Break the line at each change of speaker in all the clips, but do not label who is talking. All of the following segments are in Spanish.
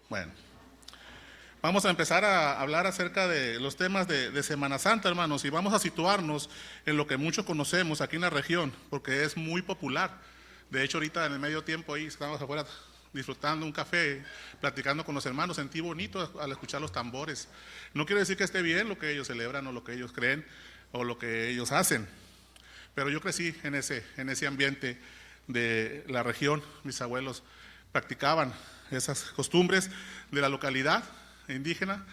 Bueno, vamos a empezar a hablar acerca de los temas de Semana Santa, hermanos, y vamos a situarnos en lo que muchos conocemos aquí en la región, porque es muy popular. De hecho, ahorita en el medio tiempo ahí estábamos afuera disfrutando un café, platicando con los hermanos, sentí bonito al escuchar los tambores. No quiero decir que esté bien lo que ellos celebran o lo que ellos creen o lo que ellos hacen, pero yo crecí en ese ambiente de la región. Mis abuelos practicaban esas costumbres de la localidad indígena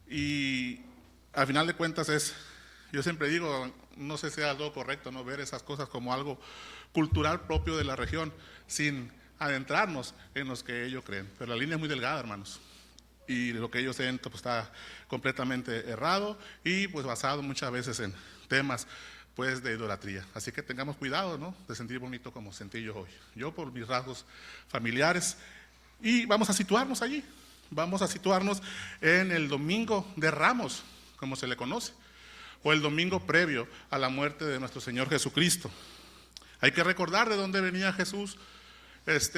y al final de cuentas yo siempre digo, no sé si sea algo correcto, no ver esas cosas como algo cultural propio de la región sin adentrarnos en los que ellos creen. Pero la línea es muy delgada, hermanos, y lo que ellos creen pues, está completamente errado y pues basado muchas veces en temas pues de idolatría. Así que tengamos cuidado, ¿no?, de sentir bonito como sentí yo hoy. Yo por mis rasgos familiares. Y vamos a situarnos allí. Vamos a situarnos en el Domingo de Ramos, como se le conoce, o el domingo previo a la muerte de nuestro Señor Jesucristo. Hay que recordar de dónde venía Jesús.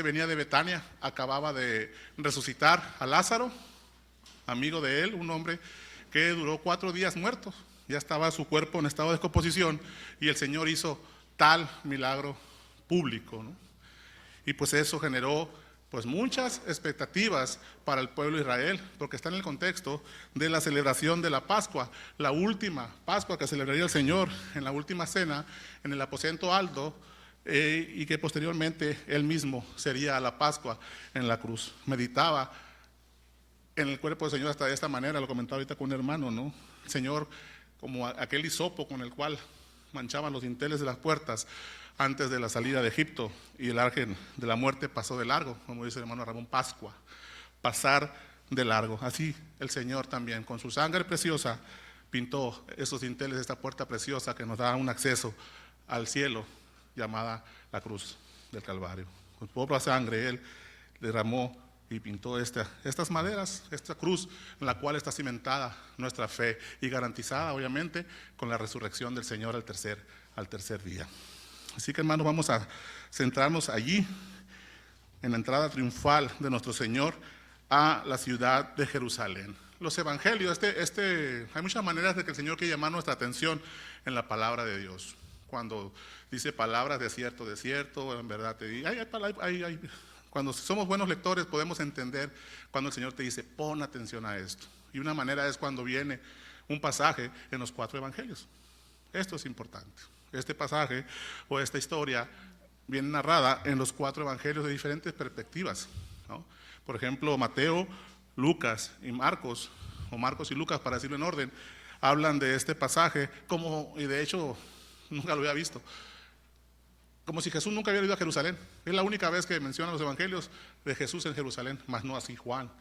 Venía de Betania, acababa de resucitar a Lázaro, amigo de él, un hombre que duró 4 días muerto. Ya estaba su cuerpo en estado de descomposición y el Señor hizo tal milagro público, ¿no? Y pues eso generó pues muchas expectativas para el pueblo de Israel, porque está en el contexto de la celebración de la Pascua, la última Pascua que celebraría el Señor en la última cena en el aposento alto, y que posteriormente él mismo sería la Pascua en la cruz. Meditaba en el cuerpo del Señor hasta de esta manera, lo comentaba ahorita con un hermano, ¿no? El Señor como aquel hisopo con el cual manchaban los dinteles de las puertas antes de la salida de Egipto, y el ángel de la muerte pasó de largo, como dice el hermano Ramón, Pascua, pasar de largo. Así el Señor también, con su sangre preciosa, pintó esos dinteles de esta puerta preciosa que nos da un acceso al cielo, llamada la cruz del Calvario. Con su propia sangre Él derramó y pintó estas maderas, esta cruz en la cual está cimentada nuestra fe y garantizada obviamente con la resurrección del Señor al tercer día. Así que, hermanos, vamos a centrarnos allí en la entrada triunfal de nuestro Señor a la ciudad de Jerusalén. Los evangelios, hay muchas maneras de que el Señor quiere llamar nuestra atención en la palabra de Dios. Cuando dice palabras de cierto, en verdad te digo, cuando somos buenos lectores podemos entender cuando el Señor te dice, pon atención a esto. Y una manera es cuando viene un pasaje en los 4 evangelios. Esto es importante. Este pasaje o esta historia viene narrada en los 4 evangelios de diferentes perspectivas, ¿no? Por ejemplo, Mateo, Lucas y Marcos, o Marcos y Lucas para decirlo en orden, hablan de este pasaje y de hecho nunca lo había visto, como si Jesús nunca hubiera ido a Jerusalén. Es la única vez que menciona los evangelios de Jesús en Jerusalén, mas no así Juan.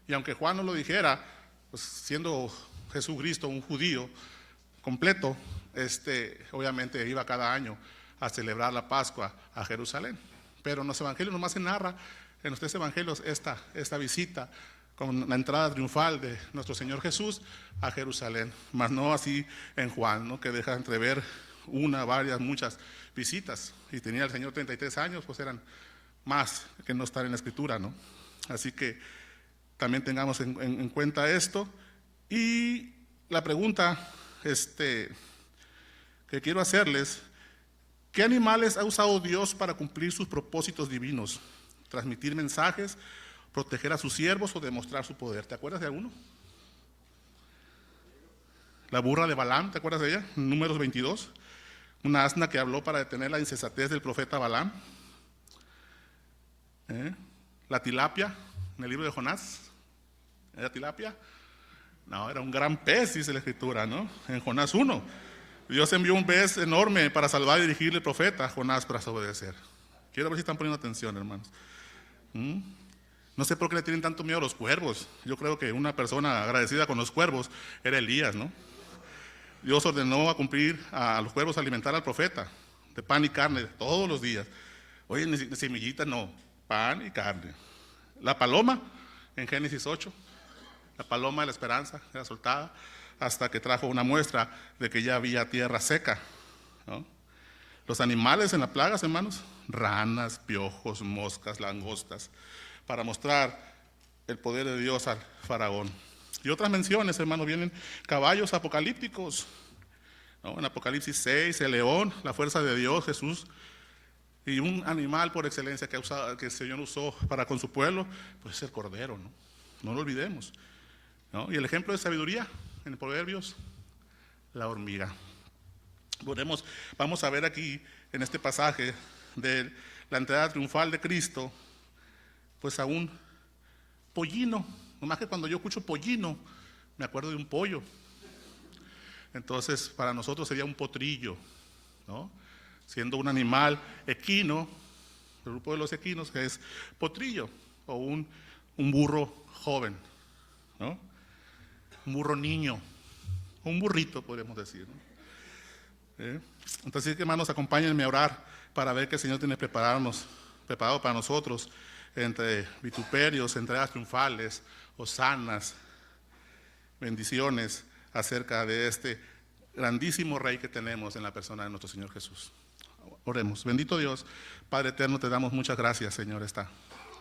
Y aunque Juan no lo dijera, pues siendo Jesucristo un judío completo, obviamente iba cada año a celebrar la Pascua a Jerusalén. Pero en los evangelios nomás se narra en los 3 evangelios esta visita con la entrada triunfal de nuestro Señor Jesús a Jerusalén, mas no así en Juan, ¿no?, que deja entrever muchas visitas. Y tenía el Señor 33 años, pues eran más que no estar en la Escritura, ¿no? Así que también tengamos en cuenta esto. Y la pregunta que quiero hacerles, ¿qué animales ha usado Dios para cumplir sus propósitos divinos? ¿Transmitir mensajes, proteger a sus siervos o demostrar su poder? ¿Te acuerdas de alguno? La burra de Balaam, ¿te acuerdas de ella? Números 22. Una asna que habló para detener la insensatez del profeta Balaam. La tilapia, en el libro de Jonás. ¿Era tilapia? No, era un gran pez, dice la Escritura, ¿no? En Jonás 1. Dios envió un pez enorme para salvar y dirigirle al profeta Jonás para desobedecer. Quiero ver si están poniendo atención, hermanos. No sé por qué le tienen tanto miedo a los cuervos. Yo creo que una persona agradecida con los cuervos era Elías, ¿no? Dios ordenó a cumplir a los cuervos alimentar al profeta de pan y carne todos los días. Oye, ni semillitas, no, pan y carne. La paloma, en Génesis 8, la paloma de la esperanza era soltada hasta que trajo una muestra de que ya había tierra seca, ¿no? Los animales en las plagas, hermanos, ranas, piojos, moscas, langostas, para mostrar el poder de Dios al faraón. Y otras menciones, hermanos, vienen caballos apocalípticos, ¿no? En Apocalipsis 6, el león, la fuerza de Dios, Jesús, y un animal por excelencia que el Señor usó para con su pueblo, pues es el cordero, ¿no? No lo olvidemos, ¿no? Y el ejemplo de sabiduría en Proverbios, la hormiga. Vamos a ver aquí en este pasaje de la entrada triunfal de Cristo, pues a un pollino. Nomás que cuando yo escucho pollino, me acuerdo de un pollo. Entonces, para nosotros sería un potrillo, ¿no? Siendo un animal equino, el grupo de los equinos, que es potrillo, o un burro joven, ¿no? Un burro niño, o un burrito, podríamos decir, ¿no? Entonces, hermanos, acompáñenme a orar para ver que el Señor tiene preparado para nosotros entre vituperios, entregas triunfales, hosanas, bendiciones acerca de este grandísimo Rey que tenemos en la persona de nuestro Señor Jesús. Oremos. Bendito Dios, Padre eterno, te damos muchas gracias, Señor, esta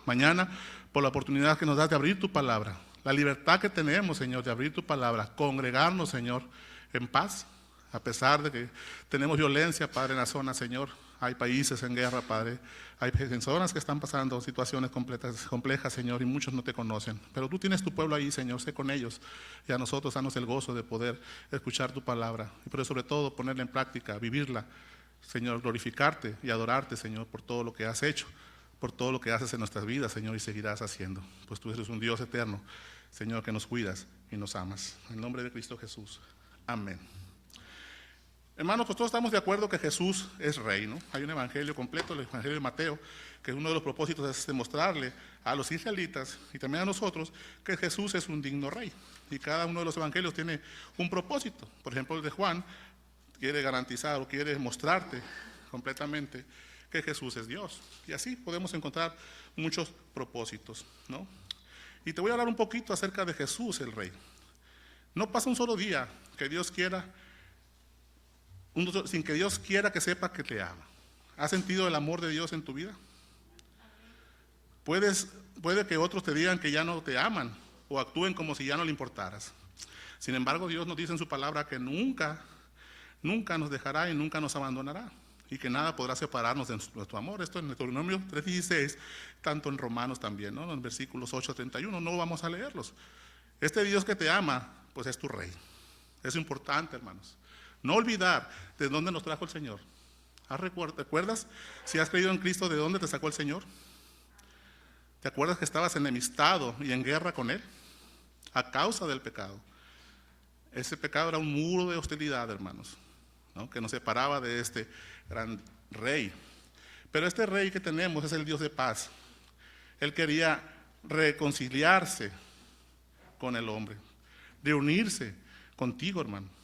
mañana por la oportunidad que nos das de abrir tu palabra, la libertad que tenemos, Señor, de abrir tu palabra, congregarnos, Señor, en paz, a pesar de que tenemos violencia, Padre, en la zona, Señor. Hay países en guerra, Padre. Hay personas que están pasando situaciones complejas, Señor, y muchos no te conocen. Pero tú tienes tu pueblo ahí, Señor, sé con ellos. Y a nosotros danos el gozo de poder escuchar tu palabra. Pero sobre todo ponerla en práctica, vivirla, Señor, glorificarte y adorarte, Señor, por todo lo que has hecho, por todo lo que haces en nuestras vidas, Señor, y seguirás haciendo. Pues tú eres un Dios eterno, Señor, que nos cuidas y nos amas. En el nombre de Cristo Jesús. Amén. Hermanos, pues todos estamos de acuerdo que Jesús es Rey, ¿no? Hay un evangelio completo, el evangelio de Mateo, que uno de los propósitos es demostrarle a los israelitas y también a nosotros que Jesús es un digno Rey. Y cada uno de los evangelios tiene un propósito. Por ejemplo, el de Juan quiere garantizar o quiere mostrarte completamente que Jesús es Dios. Y así podemos encontrar muchos propósitos, ¿no? Y te voy a hablar un poquito acerca de Jesús, el Rey. No pasa un solo día que Dios quiera sin que Dios quiera que sepa que te ama. ¿Has sentido el amor de Dios en tu vida? Puede que otros te digan que ya no te aman o actúen como si ya no le importaras. Sin embargo, Dios nos dice en su palabra que nunca nos dejará y nunca nos abandonará y que nada podrá separarnos de nuestro amor. Esto en Deuteronomio 3:16, tanto en Romanos también, ¿no? En los versículos 8-31, no vamos a leerlos. Este Dios que te ama, pues es tu Rey. Es importante, hermanos. No olvidar de dónde nos trajo el Señor. ¿Te acuerdas? Si has creído en Cristo, ¿de dónde te sacó el Señor? ¿Te acuerdas que estabas enemistado y en guerra con Él? A causa del pecado. Ese pecado era un muro de hostilidad, hermanos, ¿no? Que nos separaba de este gran Rey. Pero este Rey que tenemos es el Dios de paz. Él quería reconciliarse con el hombre, reunirse contigo, hermano.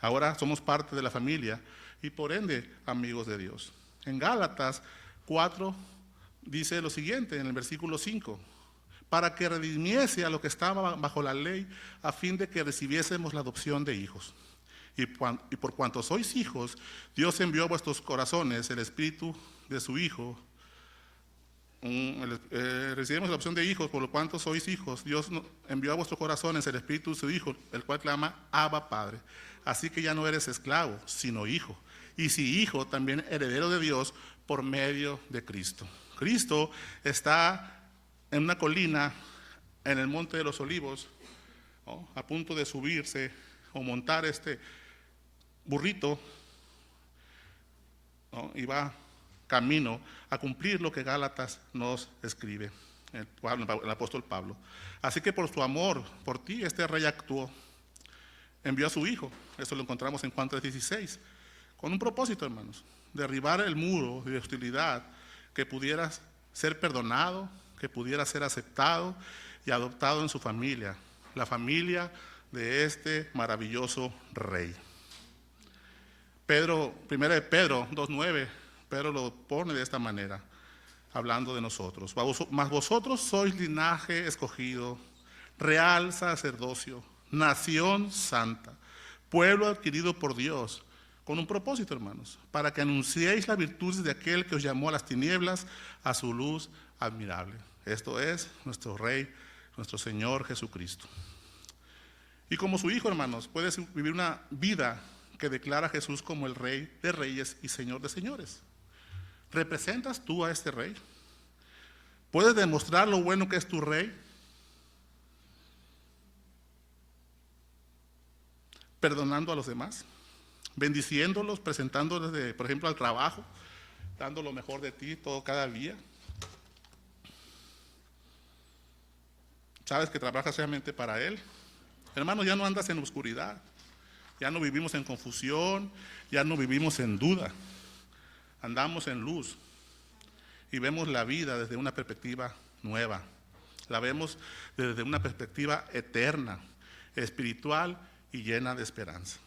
Ahora somos parte de la familia y por ende amigos de Dios. En Gálatas 4 dice lo siguiente en el versículo 5: para que redimiese a lo que estaba bajo la ley, a fin de que recibiésemos la adopción de hijos. Y por cuanto sois hijos, Dios envió a vuestros corazones el espíritu de su Hijo. Recibimos la adopción de hijos, por lo cuanto sois hijos. Dios envió a vuestros corazones el espíritu de su Hijo, el cual clama Abba, Padre. Así que ya no eres esclavo, sino hijo. Y si hijo, también heredero de Dios por medio de Cristo. Cristo está en una colina en el Monte de los Olivos, ¿no? A punto de subirse o montar este burrito, ¿no? Y va camino a cumplir lo que Gálatas nos escribe, el apóstol Pablo. Así que por su amor por ti, este Rey actuó. Envió a su Hijo, eso lo encontramos en Juan 3:16, con un propósito, hermanos: derribar el muro de hostilidad, que pudieras ser perdonado, que pudiera ser aceptado y adoptado en su familia, la familia de este maravilloso Rey. 1 de Pedro 2:9, Pedro lo pone de esta manera, hablando de nosotros: mas vosotros sois linaje escogido, real sacerdocio, nación santa, pueblo adquirido por Dios, con un propósito, hermanos, para que anunciéis las virtudes de aquel que os llamó a las tinieblas, a su luz admirable. Esto es nuestro Rey, nuestro Señor Jesucristo. Y como su Hijo, hermanos, puedes vivir una vida que declara a Jesús como el Rey de Reyes y Señor de Señores. ¿Representas tú a este Rey? ¿Puedes demostrar lo bueno que es tu Rey? Perdonando a los demás, bendiciéndolos, presentándoles, por ejemplo, al trabajo, dando lo mejor de ti todo cada día. Sabes que trabajas realmente para Él. Hermanos, ya no andas en oscuridad, ya no vivimos en confusión, ya no vivimos en duda. Andamos en luz y vemos la vida desde una perspectiva nueva. La vemos desde una perspectiva eterna, espiritual y llena de esperanza.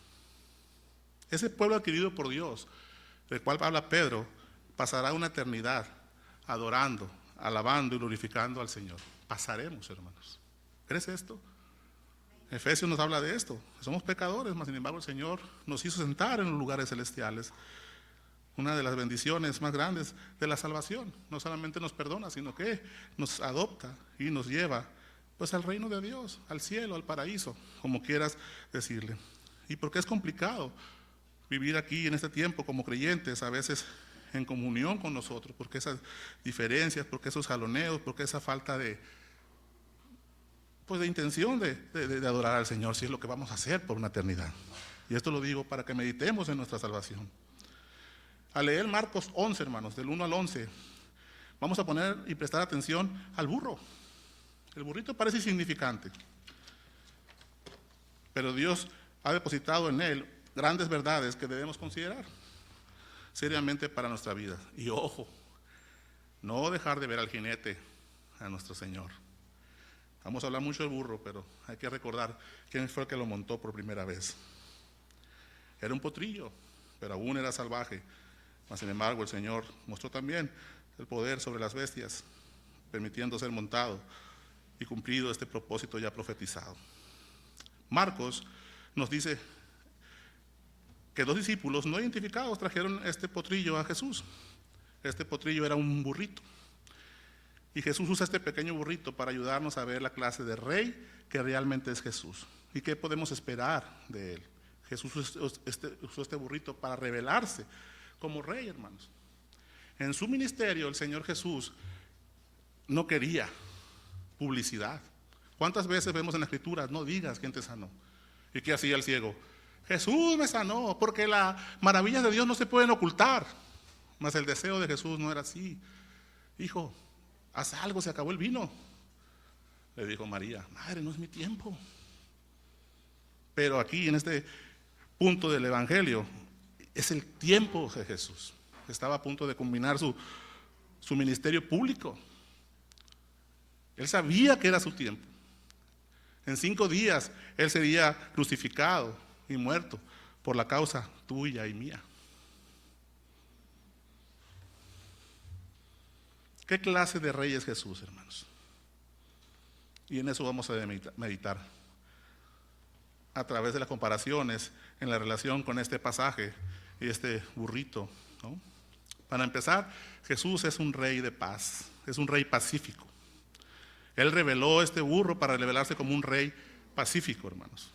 Ese pueblo adquirido por Dios, del cual habla Pedro, pasará una eternidad adorando, alabando y glorificando al Señor. Pasaremos, hermanos. ¿Crees esto? Efesios nos habla de esto. Somos pecadores, mas sin embargo el Señor nos hizo sentar en los lugares celestiales. Una de las bendiciones más grandes de la salvación. No solamente nos perdona, sino que nos adopta y nos lleva pues al reino de Dios, al cielo, al paraíso, como quieras decirle. Y porque es complicado vivir aquí en este tiempo como creyentes, a veces en comunión con nosotros, porque esas diferencias, porque esos jaloneos, porque esa falta de intención de adorar al Señor, si es lo que vamos a hacer por una eternidad. Y esto lo digo para que meditemos en nuestra salvación. Al leer Marcos 11, hermanos, del 1 al 11, vamos a poner y prestar atención al burro. El burrito parece insignificante, pero Dios ha depositado en él grandes verdades que debemos considerar seriamente para nuestra vida. Y ojo, no dejar de ver al jinete, a nuestro Señor. Vamos a hablar mucho del burro, pero hay que recordar quién fue el que lo montó por primera vez. Era un potrillo, pero aún era salvaje. Mas sin embargo el Señor mostró también el poder sobre las bestias, permitiendo ser montado y cumplido este propósito ya profetizado. Marcos nos dice que 2 discípulos no identificados trajeron este potrillo a Jesús. Este potrillo era un burrito. Y Jesús usa este pequeño burrito para ayudarnos a ver la clase de rey que realmente es Jesús. ¿Y qué podemos esperar de él? Jesús usó este burrito para revelarse como rey, hermanos. En su ministerio, el Señor Jesús no quería publicidad. ¿Cuántas veces vemos en la Escritura, no digas quién te sanó? ¿Y qué hacía el ciego? Jesús me sanó, porque las maravillas de Dios no se pueden ocultar. Mas el deseo de Jesús no era así. Hijo, haz algo, se acabó el vino. Le dijo María, madre, no es mi tiempo. Pero aquí, en este punto del Evangelio, es el tiempo de Jesús. Estaba a punto de culminar su ministerio público. Él sabía que era su tiempo. En 5 días, Él sería crucificado y muerto por la causa tuya y mía. ¿Qué clase de rey es Jesús, hermanos? Y en eso vamos a meditar a través de las comparaciones en la relación con este pasaje y este burrito, ¿no? Para empezar, Jesús es un rey de paz, es un rey pacífico. Él reveló este burro para revelarse como un rey pacífico, hermanos.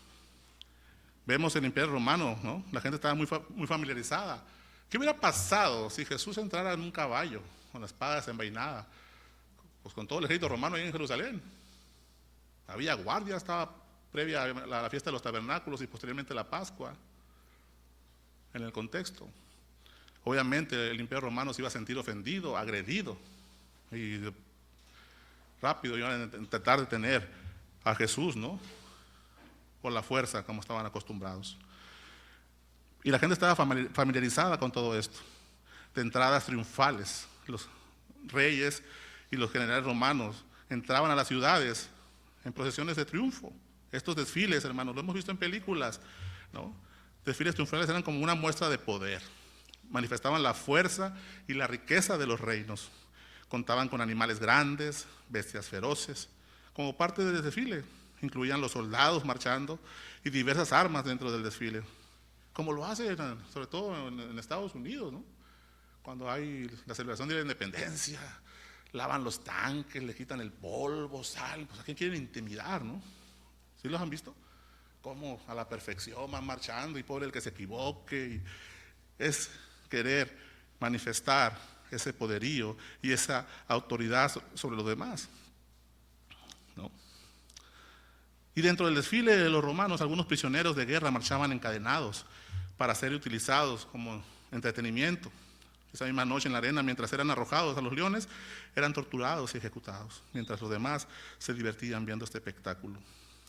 Vemos el Imperio Romano, ¿no? La gente estaba muy familiarizada. ¿Qué hubiera pasado si Jesús entrara en un caballo con la espada desenvainada? Pues con todo el ejército romano ahí en Jerusalén. Había guardia, estaba previa a la fiesta de los tabernáculos y posteriormente la Pascua. En el contexto, obviamente el Imperio Romano se iba a sentir ofendido, agredido, y rápido iban a intentar detener a Jesús, ¿no? Por la fuerza, como estaban acostumbrados. Y la gente estaba familiarizada con todo esto, de entradas triunfales. Los reyes y los generales romanos entraban a las ciudades en procesiones de triunfo. Estos desfiles, hermanos, lo hemos visto en películas, ¿no? Desfiles triunfales eran como una muestra de poder. Manifestaban la fuerza y la riqueza de los reinos. Contaban con animales grandes, bestias feroces. Como parte del desfile, incluían los soldados marchando y diversas armas dentro del desfile. Como lo hace, sobre todo en Estados Unidos, ¿no? Cuando hay la celebración de la independencia, lavan los tanques, le quitan el polvo, sal. Pues a quién quieren intimidar, ¿no? ¿Sí los han visto? Cómo a la perfección van marchando y pobre el que se equivoque. Es querer manifestar ese poderío y esa autoridad sobre los demás, ¿no? Y dentro del desfile de los romanos, algunos prisioneros de guerra marchaban encadenados para ser utilizados como entretenimiento. Esa misma noche en la arena, mientras eran arrojados a los leones, eran torturados y ejecutados, mientras los demás se divertían viendo este espectáculo.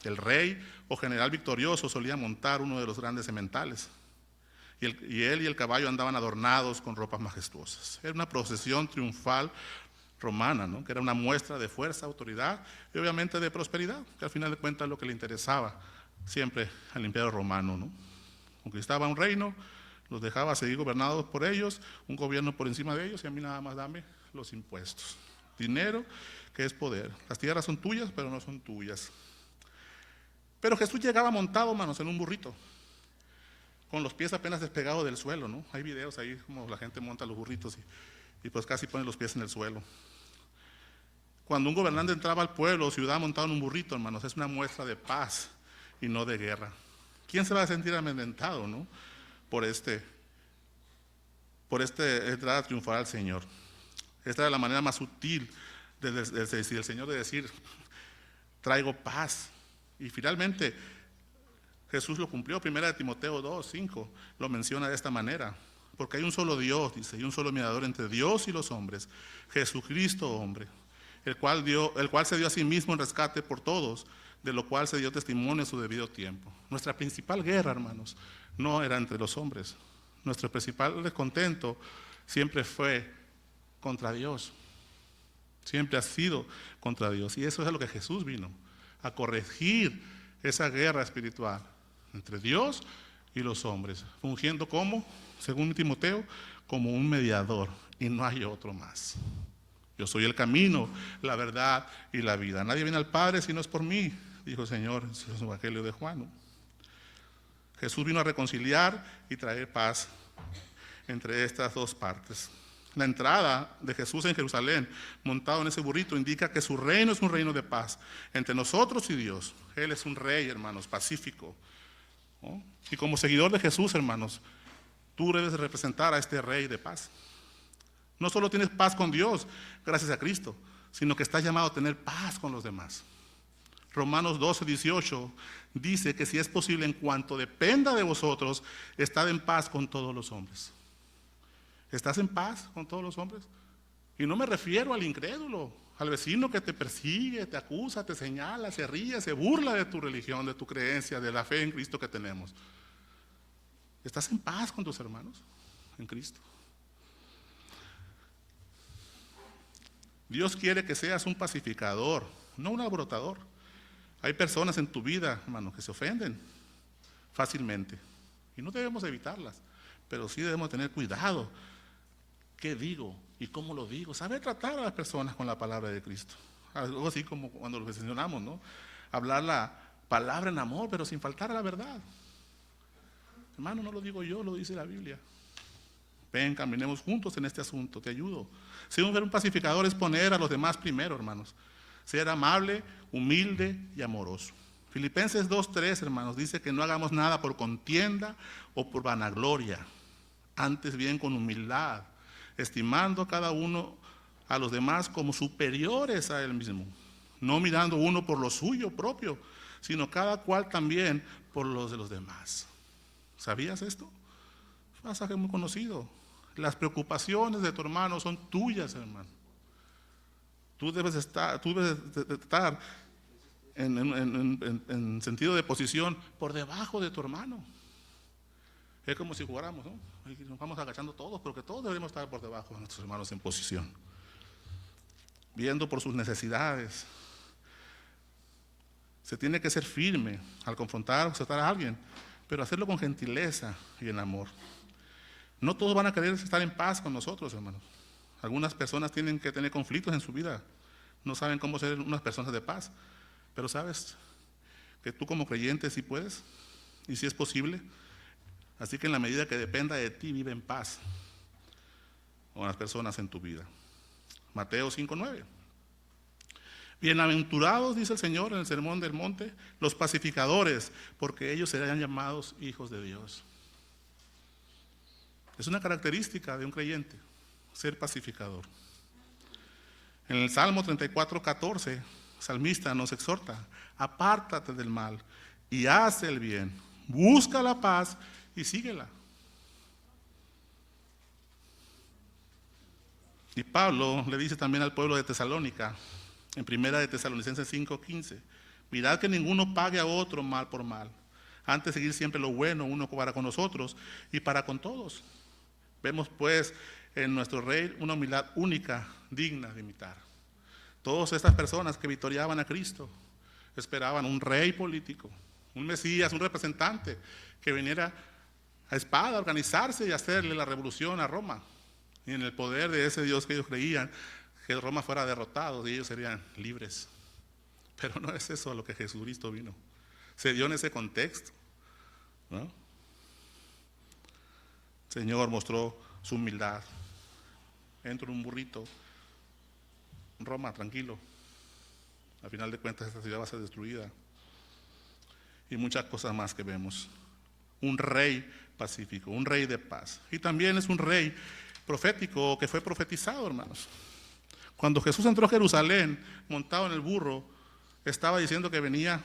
El rey o general victorioso solía montar uno de los grandes sementales, y él y el caballo andaban adornados con ropas majestuosas. Era una procesión triunfal romana, ¿no? Que era una muestra de fuerza, autoridad y obviamente de prosperidad, que al final de cuentas es lo que le interesaba siempre al imperio romano, ¿no? Conquistaba un reino, los dejaba seguir gobernados por ellos, un gobierno por encima de ellos, y a mí nada más dame los impuestos. Dinero, que es poder. Las tierras son tuyas, pero no son tuyas. Pero Jesús llegaba montado, manos, en un burrito, con los pies apenas despegados del suelo, ¿no? Hay videos ahí como la gente monta los burritos y pues casi pone los pies en el suelo. Cuando un gobernante entraba al pueblo o ciudad montado en un burrito, hermanos, es una muestra de paz y no de guerra. ¿Quién se va a sentir amedrentado, no? Por esta entrada triunfal al Señor. Esta era la manera más sutil del Señor de decir, traigo paz. Y finalmente Jesús lo cumplió. 1 Timoteo 2:5 lo menciona de esta manera. Porque hay un solo Dios, dice, y un solo mediador entre Dios y los hombres, Jesucristo hombre, el cual se dio a sí mismo en rescate por todos, de lo cual se dio testimonio en su debido tiempo. Nuestra principal guerra, hermanos, no era entre los hombres. Nuestro principal descontento siempre fue contra Dios. Siempre ha sido contra Dios. Y eso es a lo que Jesús vino, a corregir esa guerra espiritual entre Dios y los hombres, fungiendo como, según Timoteo, como un mediador, y no hay otro más. Yo soy el camino, la verdad y la vida. Nadie viene al Padre si no es por mí, dijo el Señor en su Evangelio de Juan, ¿no? Jesús vino a reconciliar y traer paz entre estas dos partes. La entrada de Jesús en Jerusalén, montado en ese burrito, indica que su reino es un reino de paz entre nosotros y Dios. Él es un rey, hermanos, pacífico, ¿no? Y como seguidor de Jesús, hermanos, tú debes representar a este rey de paz. No solo tienes paz con Dios, gracias a Cristo, sino que estás llamado a tener paz con los demás. Romanos 12:18 dice que si es posible, en cuanto dependa de vosotros, estad en paz con todos los hombres. ¿Estás en paz con todos los hombres? Y no me refiero al incrédulo, al vecino que te persigue, te acusa, te señala, se ríe, se burla de tu religión, de tu creencia, de la fe en Cristo que tenemos. ¿Estás en paz con tus hermanos en Cristo? Dios quiere que seas un pacificador, no un alborotador. Hay personas en tu vida, hermano, que se ofenden fácilmente y no debemos evitarlas, pero sí debemos tener cuidado. ¿Qué digo y cómo lo digo? Saber tratar a las personas con la palabra de Cristo. Algo así como cuando lo mencionamos, ¿no? Hablar la palabra en amor, pero sin faltar a la verdad. Hermano, no lo digo yo, lo dice la Biblia. Ven, caminemos juntos en este asunto, te ayudo. Ser un pacificador es poner a los demás primero, hermanos. Ser amable, humilde y amoroso. Filipenses 2:3, hermanos, dice que no hagamos nada por contienda o por vanagloria, antes bien con humildad, estimando a cada uno a los demás como superiores a él mismo, no mirando uno por lo suyo propio, sino cada cual también por los de los demás. ¿Sabías esto? Un pasaje muy conocido. Las preocupaciones de tu hermano son tuyas, hermano. Tú debes estar en sentido de posición por debajo de tu hermano. Es como si jugáramos, ¿no? Nos vamos agachando todos, porque todos deberíamos estar por debajo de nuestros hermanos en posición, viendo por sus necesidades. Se tiene que ser firme al confrontar o aceptar a alguien, pero hacerlo con gentileza y en amor. No todos van a querer estar en paz con nosotros, hermanos. Algunas personas tienen que tener conflictos en su vida, no saben cómo ser unas personas de paz, pero sabes que tú como creyente sí puedes y sí es posible. Así que en la medida que dependa de ti, vive en paz con las personas en tu vida. Mateo 5:9. Bienaventurados, dice el Señor en el Sermón del Monte, los pacificadores, porque ellos serán llamados hijos de Dios. Es una característica de un creyente, ser pacificador. En el Salmo 34:14, el salmista nos exhorta: apártate del mal y haz el bien, busca la paz y síguela. Y Pablo le dice también al pueblo de Tesalónica, en primera de Tesalonicenses 5:15, mirad que ninguno pague a otro mal por mal, antes seguir siempre lo bueno uno para con nosotros y para con todos. Vemos pues en nuestro Rey una humildad única, digna de imitar. Todas estas personas que victoriaban a Cristo esperaban un rey político, un Mesías, un representante que viniera a espada a organizarse y hacerle la revolución a Roma. Y en el poder de ese Dios que ellos creían, que Roma fuera derrotado y ellos serían libres. Pero no es eso a lo que Jesucristo vino. Se dio en ese contexto, ¿no? El Señor mostró su humildad. Entro en un burrito, Roma, tranquilo. Al final de cuentas esta ciudad va a ser destruida. Y muchas cosas más que vemos. Un rey pacífico, un rey de paz. Y también es un rey profético que fue profetizado, hermanos. Cuando Jesús entró a Jerusalén, montado en el burro, estaba diciendo que venía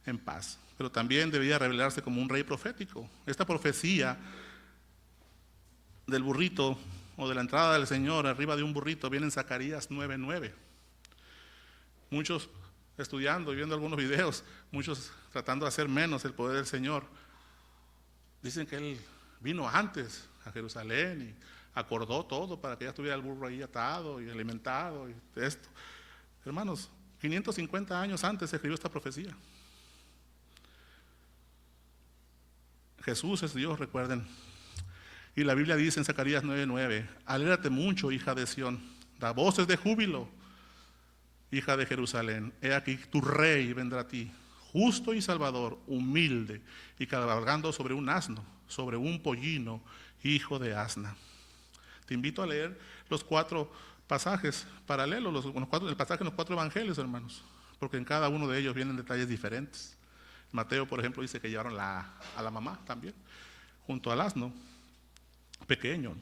en paz, pero también debía revelarse como un rey profético. Esta profecía del burrito o de la entrada del Señor arriba de un burrito viene en Zacarías 9:9. Muchos estudiando y viendo algunos videos, muchos tratando de hacer menos el poder del Señor, dicen que Él vino antes a Jerusalén y acordó todo para que ya estuviera el burro ahí atado y alimentado y esto. Hermanos, 550 años antes se escribió esta profecía. Jesús es Dios, recuerden. Y la Biblia dice en Zacarías 9:9, alégrate mucho, hija de Sión, da voces de júbilo, hija de Jerusalén. He aquí tu rey vendrá a ti, justo y salvador, humilde y cabalgando sobre un asno, sobre un pollino, hijo de asna. Te invito a leer los 4 pasajes paralelos, el pasaje en los 4 evangelios, hermanos, porque en cada uno de ellos vienen detalles diferentes. Mateo, por ejemplo, dice que llevaron a la mamá también, junto al asno pequeño.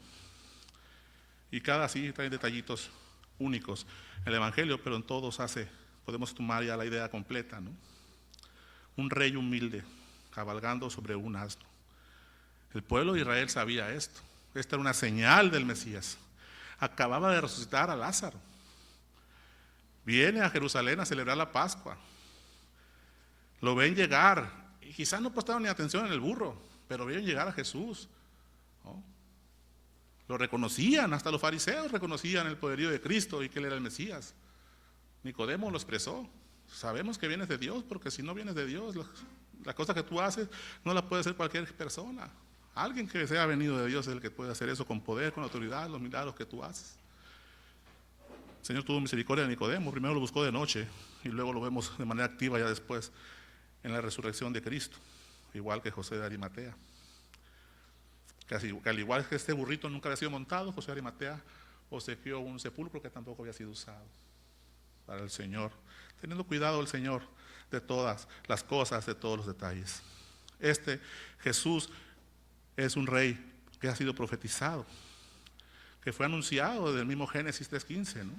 Y cada sí trae detallitos únicos en el evangelio, pero en todos podemos tomar ya la idea completa, ¿no? Un rey humilde, cabalgando sobre un asno. El pueblo de Israel sabía esto. Esta era una señal del Mesías. Acababa de resucitar a Lázaro. Viene a Jerusalén a celebrar la Pascua. Lo ven llegar. Y quizás no prestaron ni atención en el burro, pero vieron llegar a Jesús, ¿no? Lo reconocían, hasta los fariseos reconocían el poderío de Cristo y que Él era el Mesías. Nicodemo lo expresó. Sabemos que vienes de Dios, porque si no vienes de Dios, la cosa que tú haces no la puede hacer cualquier persona. Alguien que sea venido de Dios es el que puede hacer eso con poder, con autoridad, los milagros que tú haces. El Señor tuvo misericordia de Nicodemo, primero lo buscó de noche y luego lo vemos de manera activa ya después en la resurrección de Cristo, igual que José de Arimatea. Que al igual que este burrito nunca había sido montado, José de Arimatea obsequió un sepulcro que tampoco había sido usado para el Señor, teniendo cuidado el Señor de todas las cosas, de todos los detalles. Jesús es un rey que ha sido profetizado, que fue anunciado desde el mismo Génesis 3:15, ¿no?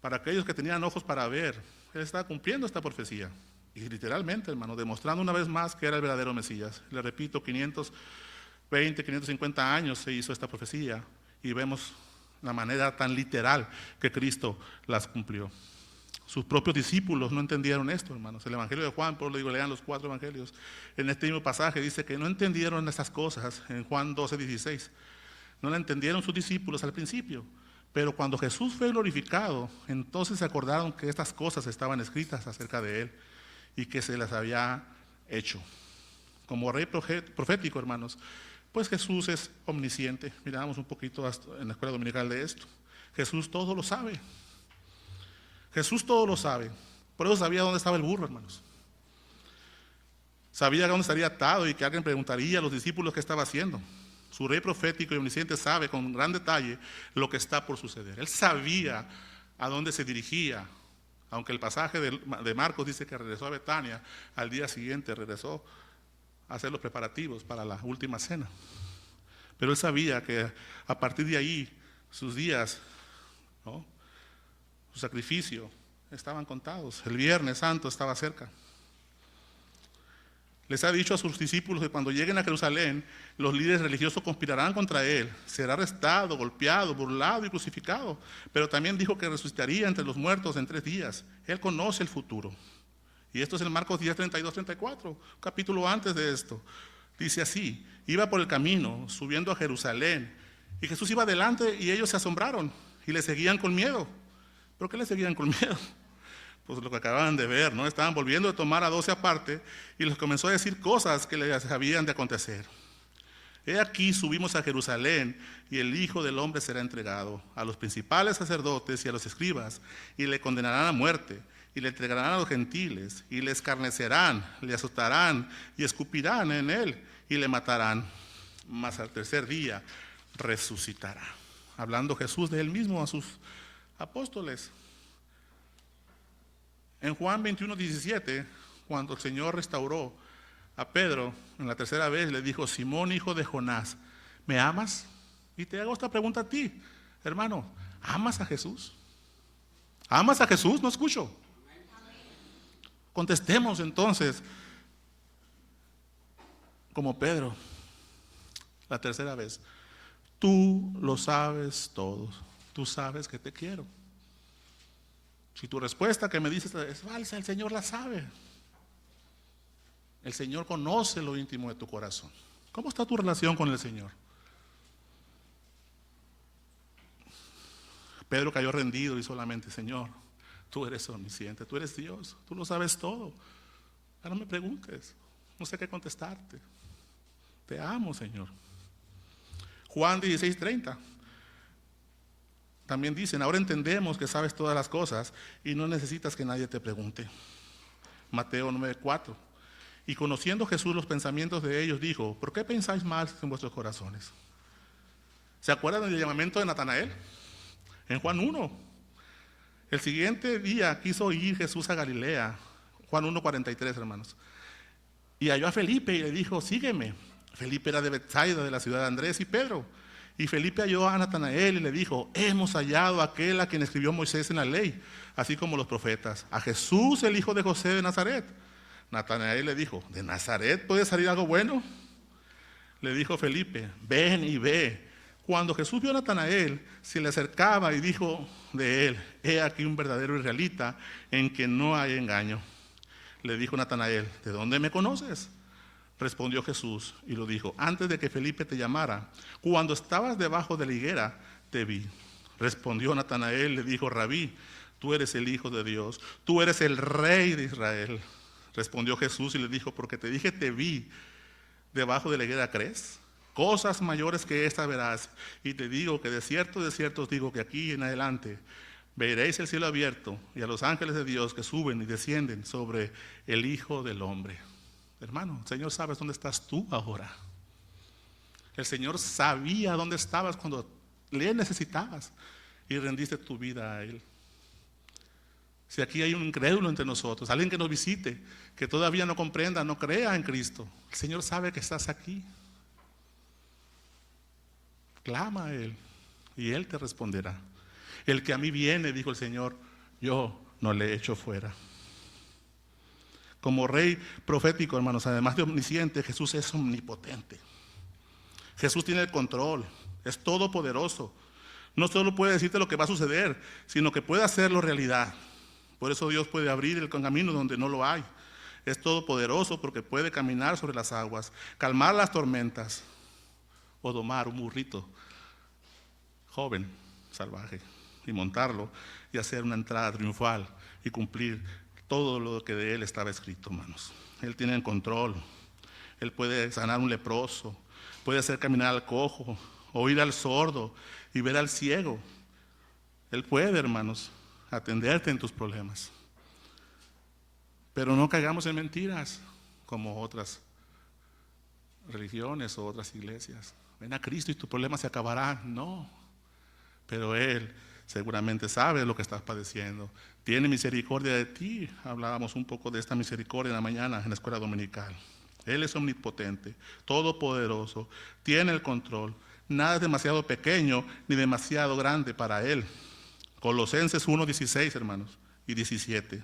Para aquellos que tenían ojos para ver, Él estaba cumpliendo esta profecía. Y literalmente, hermano, demostrando una vez más que era el verdadero Mesías. Le repito, 550 años se hizo esta profecía y vemos la manera tan literal que Cristo las cumplió. Sus propios discípulos no entendieron esto, hermanos. El Evangelio de Juan, por eso le digo, lean los 4 evangelios. En este mismo pasaje dice que no entendieron estas cosas, en Juan 12:16. No la entendieron sus discípulos al principio. Pero cuando Jesús fue glorificado, entonces se acordaron que estas cosas estaban escritas acerca de Él y que se las había hecho. Como rey profético, hermanos, pues Jesús es omnisciente. Miramos un poquito en la escuela dominical de esto. Jesús todo lo sabe. Jesús todo lo sabe. Por eso sabía dónde estaba el burro, hermanos. Sabía dónde estaría atado y que alguien preguntaría a los discípulos qué estaba haciendo. Su rey profético y omnisciente sabe con gran detalle lo que está por suceder. Él sabía a dónde se dirigía, aunque el pasaje de Marcos dice que regresó a Betania, al día siguiente regresó a hacer los preparativos para la última cena. Pero él sabía que a partir de ahí sus días, ¿no?, su sacrificio estaban contados. El Viernes Santo estaba cerca. Les ha dicho a sus discípulos que cuando lleguen a Jerusalén, los líderes religiosos conspirarán contra él. Será arrestado, golpeado, burlado y crucificado. Pero también dijo que resucitaría entre los muertos en 3 días. Él conoce el futuro. Y esto es en Marcos 10, 32, 34, un capítulo antes de esto. Dice así: iba por el camino, subiendo a Jerusalén, y Jesús iba adelante y ellos se asombraron y le seguían con miedo. ¿Por qué le seguían con miedo? Pues lo que acababan de ver, ¿no? Estaban volviendo a tomar a 12 aparte y les comenzó a decir cosas que les habían de acontecer. He aquí subimos a Jerusalén y el Hijo del Hombre será entregado a los principales sacerdotes y a los escribas y le condenarán a muerte y le entregarán a los gentiles y le escarnecerán, le azotarán y escupirán en él y le matarán, mas al tercer día resucitará. Hablando Jesús de él mismo a sus apóstoles. En Juan 21, 17, cuando el Señor restauró a Pedro en la tercera vez, le dijo: Simón, hijo de Jonás, ¿me amas? Y te hago esta pregunta a ti, hermano: ¿amas a Jesús? ¿Amas a Jesús? No escucho. Contestemos entonces como Pedro la tercera vez: tú lo sabes todo, tú sabes que te quiero. Si tu respuesta que me dices es falsa, el Señor la sabe. El Señor conoce lo íntimo de tu corazón. ¿Cómo está tu relación con el Señor? Pedro cayó rendido y solamente: Señor, tú eres omnisciente, tú eres Dios, tú lo sabes todo. Ahora no me preguntes, no sé qué contestarte. Te amo, Señor. Juan 16:30. También dicen: ahora entendemos que sabes todas las cosas y no necesitas que nadie te pregunte. Mateo 9:4. Y conociendo Jesús los pensamientos de ellos, dijo: ¿por qué pensáis mal en vuestros corazones? ¿Se acuerdan del llamamiento de Natanael? En Juan 1. El siguiente día quiso ir Jesús a Galilea. Juan 1:43, hermanos. Y halló a Felipe y le dijo: sígueme. Felipe era de Betsaida, de la ciudad de Andrés y Pedro. Y Felipe halló a Natanael y le dijo: hemos hallado a aquel a quien escribió Moisés en la ley, así como los profetas, a Jesús, el hijo de José de Nazaret. Natanael le dijo: ¿de Nazaret puede salir algo bueno? Le dijo Felipe: ven y ve. Cuando Jesús vio a Natanael, se le acercaba y dijo de él: he aquí un verdadero israelita en que no hay engaño. Le dijo Natanael: ¿de dónde me conoces? Respondió Jesús y lo dijo: antes de que Felipe te llamara, cuando estabas debajo de la higuera, te vi. Respondió Natanael, le dijo: Rabí, tú eres el Hijo de Dios, tú eres el Rey de Israel. Respondió Jesús y le dijo: porque te dije te vi debajo de la higuera, ¿crees? Cosas mayores que esta verás. Y te digo que de cierto os digo que aquí en adelante veréis el cielo abierto y a los ángeles de Dios que suben y descienden sobre el Hijo del Hombre. Hermano, el Señor sabe dónde estás tú ahora. El Señor sabía dónde estabas cuando le necesitabas y rendiste tu vida a Él. Si aquí hay un incrédulo entre nosotros, alguien que nos visite, que todavía no comprenda, no crea en Cristo, el Señor sabe que estás aquí. Clama a Él y Él te responderá. El que a mí viene, dijo el Señor, yo no le echo fuera. Como rey profético, hermanos, además de omnisciente, Jesús es omnipotente. Jesús tiene el control, es todopoderoso. No solo puede decirte lo que va a suceder, sino que puede hacerlo realidad. Por eso Dios puede abrir el camino donde no lo hay. Es todopoderoso porque puede caminar sobre las aguas, calmar las tormentas o domar un burrito joven, salvaje, y montarlo y hacer una entrada triunfal y cumplir todo lo que de Él estaba escrito, hermanos. Él tiene el control. Él puede sanar un leproso, puede hacer caminar al cojo, oír al sordo y ver al ciego. Él puede, hermanos, atenderte en tus problemas. Pero no caigamos en mentiras como otras religiones o otras iglesias. ven a Cristo y tu problema se acabará. No, pero Él seguramente sabe lo que estás padeciendo. Tiene misericordia de ti. Hablábamos un poco de esta misericordia en la mañana en la escuela dominical. Él es omnipotente, todopoderoso, tiene el control. Nada es demasiado pequeño ni demasiado grande para Él. Colosenses 1:16, hermanos, y 17.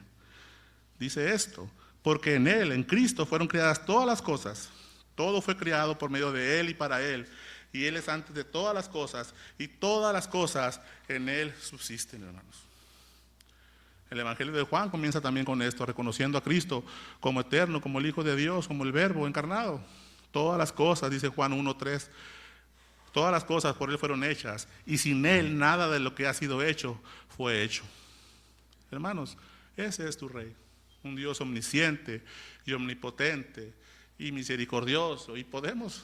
Dice esto, porque en Él, en Cristo, fueron creadas todas las cosas. Todo fue creado por medio de Él y para Él. Y Él es antes de todas las cosas, y todas las cosas en Él subsisten, hermanos. El Evangelio de Juan comienza también con esto, reconociendo a Cristo como eterno, como el Hijo de Dios, como el Verbo encarnado. Todas las cosas, dice Juan 1:3, todas las cosas por Él fueron hechas, y sin Él nada de lo que ha sido hecho fue hecho. Hermanos, ese es tu Rey, un Dios omnisciente y omnipotente y misericordioso. Y podemos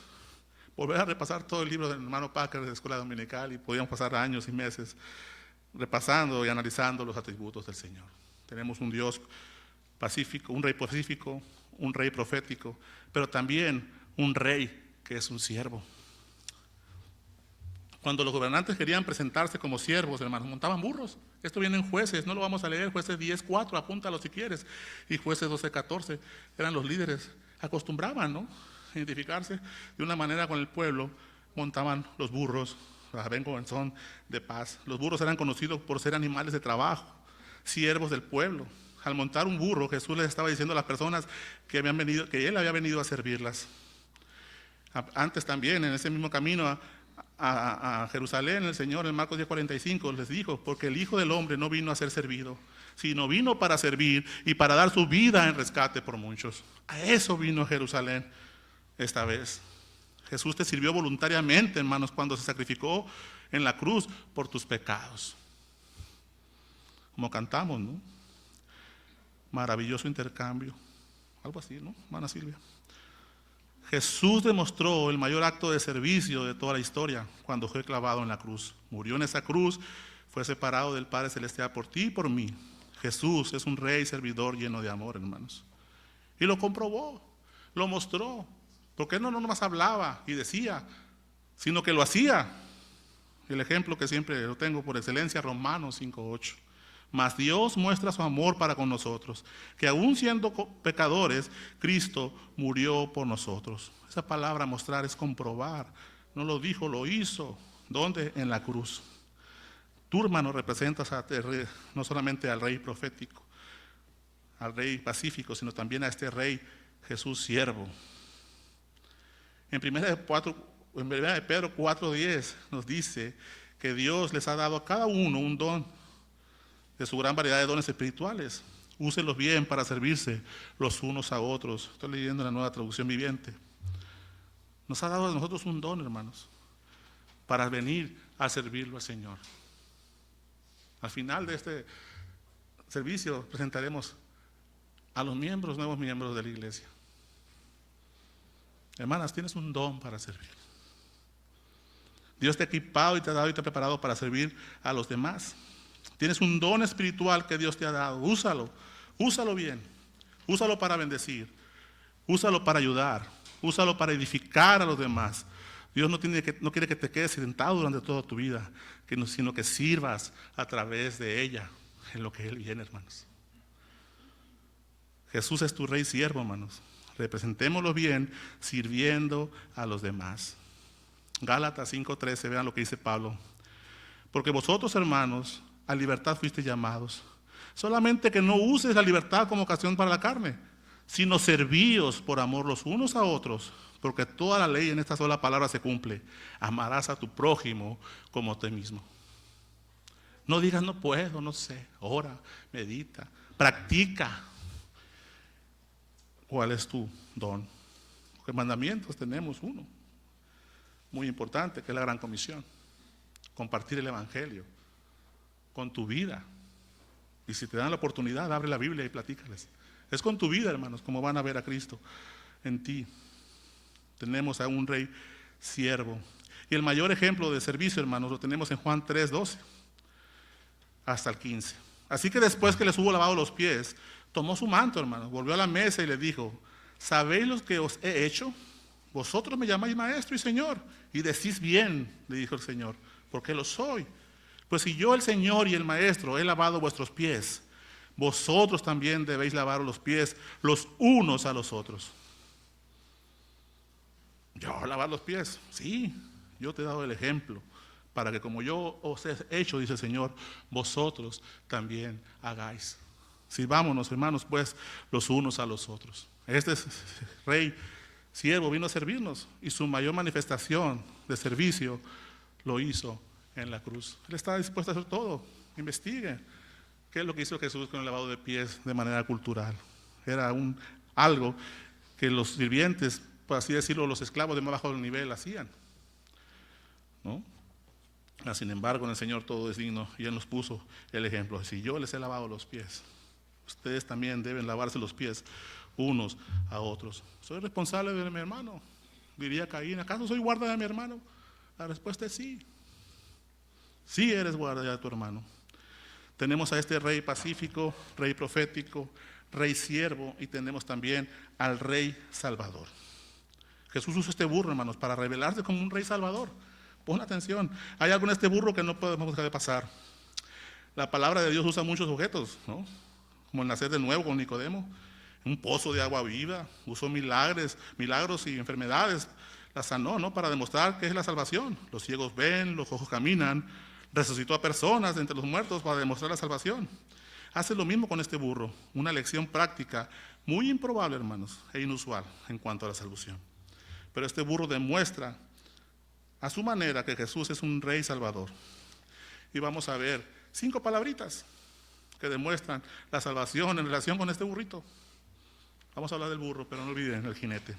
volver a repasar todo el libro del hermano Packer de la escuela dominical y podríamos pasar años y meses repasando y analizando los atributos del Señor. Tenemos un Dios pacífico, un Rey profético, pero también un Rey que es un siervo. Cuando los gobernantes querían presentarse como siervos, hermanos, montaban burros. Esto viene en Jueces, no lo vamos a leer, Jueces 10:4, apúntalo si quieres, y Jueces 12:14, eran los líderes, acostumbraban, ¿no?, identificarse de una manera con el pueblo, montaban los burros, vengo en son de paz. Los burros eran conocidos por ser animales de trabajo, siervos del pueblo. Al montar un burro, Jesús les estaba diciendo a las personas que Él había venido a servirlas. Antes también, en ese mismo camino a Jerusalén, el Señor en Marcos 10:45 les dijo, porque el Hijo del Hombre no vino a ser servido, sino vino para servir y para dar su vida en rescate por muchos. A eso vino a Jerusalén esta vez. Jesús te sirvió voluntariamente, hermanos, cuando se sacrificó en la cruz por tus pecados. Como cantamos, ¿no? Maravilloso intercambio. Algo así, ¿no, hermana Silvia? Jesús demostró el mayor acto de servicio de toda la historia cuando fue clavado en la cruz. Murió en esa cruz, fue separado del Padre Celestial por ti y por mí. Jesús es un Rey servidor lleno de amor, hermanos. Y lo comprobó, lo mostró. Porque Él no nomás hablaba y decía, sino que lo hacía. El ejemplo que siempre lo tengo por excelencia, Romanos 5:8. Mas Dios muestra su amor para con nosotros, que aún siendo pecadores, Cristo murió por nosotros. Esa palabra mostrar es comprobar. No lo dijo, lo hizo. ¿Dónde? En la cruz. Tú, hermano, representas no solamente al Rey profético, al Rey pacífico, sino también a este Rey Jesús siervo. En 1 de Pedro 4:10 nos dice que Dios les ha dado a cada uno un don de su gran variedad de dones espirituales. Úsenlos bien para servirse los unos a otros. Estoy leyendo la Nueva Traducción Viviente. Nos ha dado a nosotros un don, hermanos, para venir a servirlo al Señor. Al final de este servicio presentaremos a los nuevos miembros de la iglesia. Hermanas, tienes un don para servir. Dios te ha equipado y te ha dado y te ha preparado para servir a los demás. Tienes un don espiritual que Dios te ha dado. Úsalo bien. Úsalo para bendecir. Úsalo para ayudar. Úsalo para edificar a los demás. Dios no quiere que te quedes sentado durante toda tu vida, sino que sirvas a través de ella en lo que Él viene, hermanos. Jesús es tu Rey siervo, hermanos. Representémoslo bien, sirviendo a los demás. Gálatas 5:13, vean lo que dice Pablo. Porque vosotros, hermanos, a libertad fuisteis llamados. Solamente que no uses la libertad como ocasión para la carne, sino servíos por amor los unos a otros, porque toda la ley en esta sola palabra se cumple. Amarás a tu prójimo como a ti mismo. No digas no puedo, no sé. Ora, medita, practica. ¿Cuál es tu don? Porque mandamientos tenemos uno, muy importante, que es la gran comisión. Compartir el evangelio con tu vida. Y si te dan la oportunidad, abre la Biblia y platícales. Es con tu vida, hermanos, como van a ver a Cristo en ti. Tenemos a un Rey siervo. Y el mayor ejemplo de servicio, hermanos, lo tenemos en Juan 3:12 hasta el 15. Así que después que les hubo lavado los pies, tomó su manto, hermanos, volvió a la mesa y les dijo: ¿sabéis lo que os he hecho? Vosotros me llamáis maestro y señor, y decís bien, le dijo el Señor, porque lo soy. Pues si yo, el Señor y el maestro, he lavado vuestros pies, vosotros también debéis lavar los pies los unos a los otros. Yo lavar los pies, sí, yo te he dado el ejemplo, para que como yo os he hecho, dice el Señor, vosotros también hagáis. Sirvámonos, hermanos, pues, los unos a los otros. Este rey siervo vino a servirnos y su mayor manifestación de servicio lo hizo en la cruz. Él estaba dispuesto a hacer todo. Investigue qué es lo que hizo Jesús con el lavado de pies de manera cultural. Era algo que los sirvientes, por así decirlo, los esclavos de más bajo nivel hacían, ¿no? Sin embargo, en el Señor todo es digno y Él nos puso el ejemplo. Si yo les he lavado los pies, ustedes también deben lavarse los pies unos a otros. ¿Soy responsable de mi hermano? Diría Caín, ¿acaso soy guarda de mi hermano? La respuesta es sí. Sí eres guarda de tu hermano. Tenemos a este rey pacífico, rey profético, rey siervo, y tenemos también al rey salvador. Jesús usa este burro, hermanos, para revelarse como un rey salvador. Pon atención, hay algo en este burro que no podemos dejar de pasar. La palabra de Dios usa muchos objetos, ¿no? Como el nacer de nuevo con Nicodemo, un pozo de agua viva, usó milagros y enfermedades, las sanó, ¿no? Para demostrar que es la salvación. Los ciegos ven, los cojos caminan, resucitó a personas de entre los muertos para demostrar la salvación. Hace lo mismo con este burro, una lección práctica muy improbable, hermanos, e inusual en cuanto a la salvación. Pero este burro demuestra a su manera que Jesús es un rey salvador. Y vamos a ver 5 palabritas que demuestran la salvación en relación con este burrito. Vamos a hablar del burro, pero no olviden el jinete.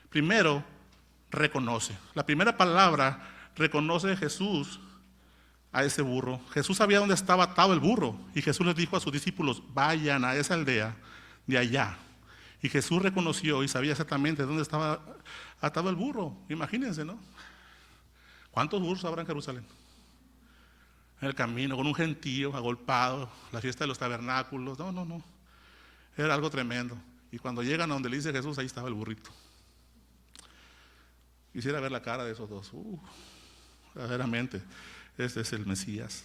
Primero, reconoce. La primera palabra, reconoce Jesús a ese burro. Jesús sabía dónde estaba atado el burro y Jesús les dijo a sus discípulos, vayan a esa aldea de allá. Y Jesús reconoció y sabía exactamente dónde estaba atado el burro. Imagínense, ¿no? ¿Cuántos burros habrá en Jerusalén? En el camino, con un gentío, agolpado, la fiesta de los tabernáculos. No. Era algo tremendo. Y cuando llegan a donde le dice Jesús, ahí estaba el burrito. Quisiera ver la cara de esos dos. Verdaderamente, este es el Mesías.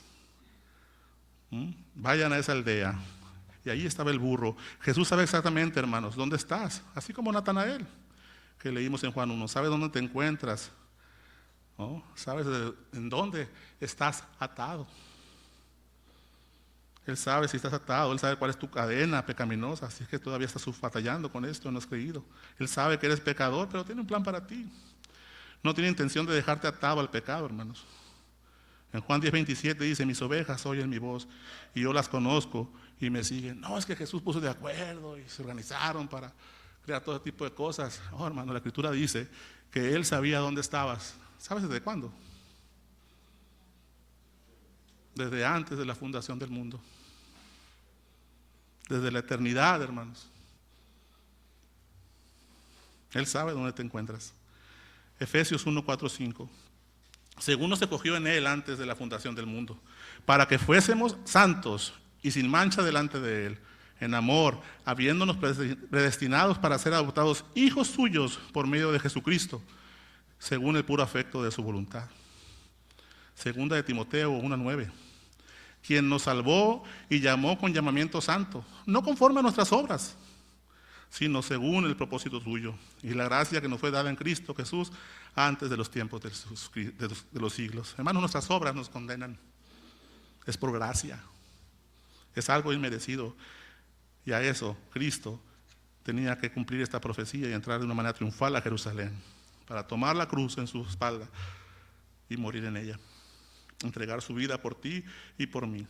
Vayan a esa aldea. Y ahí estaba el burro. Jesús sabe exactamente, hermanos, dónde estás. Así como Natanael, que leímos en Juan 1. Sabe dónde te encuentras. ¿No? Sabes en dónde estás atado. Él sabe si estás atado, Él sabe cuál es tu cadena pecaminosa, así es que todavía estás batallando con esto, no has creído. Él sabe que eres pecador, pero tiene un plan para ti. No tiene intención de dejarte atado al pecado, hermanos. En Juan 10:27 dice, mis ovejas oyen mi voz y yo las conozco y me siguen. No, es que Jesús puso de acuerdo y se organizaron para crear todo tipo de cosas. No, hermano, la Escritura dice que Él sabía dónde estabas. ¿Sabes desde cuándo? Desde antes de la fundación del mundo. Desde la eternidad, hermanos. Él sabe dónde te encuentras. Efesios 1:4-5. Según nos escogió en Él antes de la fundación del mundo, para que fuésemos santos y sin mancha delante de Él, en amor, habiéndonos predestinados para ser adoptados hijos suyos por medio de Jesucristo, según el puro afecto de su voluntad. Segunda de Timoteo 1:9. Quien nos salvó y llamó con llamamiento santo, no conforme a nuestras obras, sino según el propósito suyo y la gracia que nos fue dada en Cristo Jesús antes de los tiempos de los siglos. Hermanos, nuestras obras nos condenan. Es por gracia. Es algo inmerecido. Y a eso Cristo tenía que cumplir esta profecía y entrar de una manera triunfal a Jerusalén para tomar la cruz en su espalda y morir en ella. Entregar su vida por ti y por mí.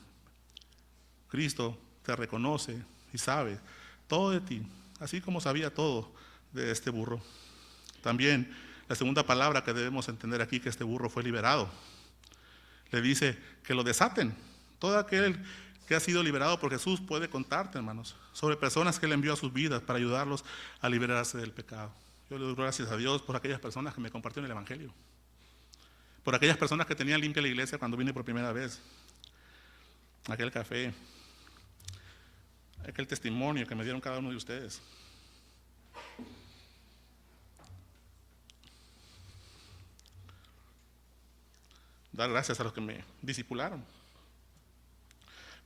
Cristo te reconoce y sabe todo de ti, así como sabía todo de este burro. También la segunda palabra que debemos entender aquí, que este burro fue liberado. Le dice que lo desaten. Todo aquel que ha sido liberado por Jesús puede contarte, hermanos, sobre personas que Él envió a sus vidas para ayudarlos a liberarse del pecado. Yo le doy gracias a Dios por aquellas personas que me compartieron el Evangelio. Por aquellas personas que tenían limpia la iglesia cuando vine por primera vez. Aquel café. Aquel testimonio que me dieron cada uno de ustedes. Dar gracias a los que me discipularon.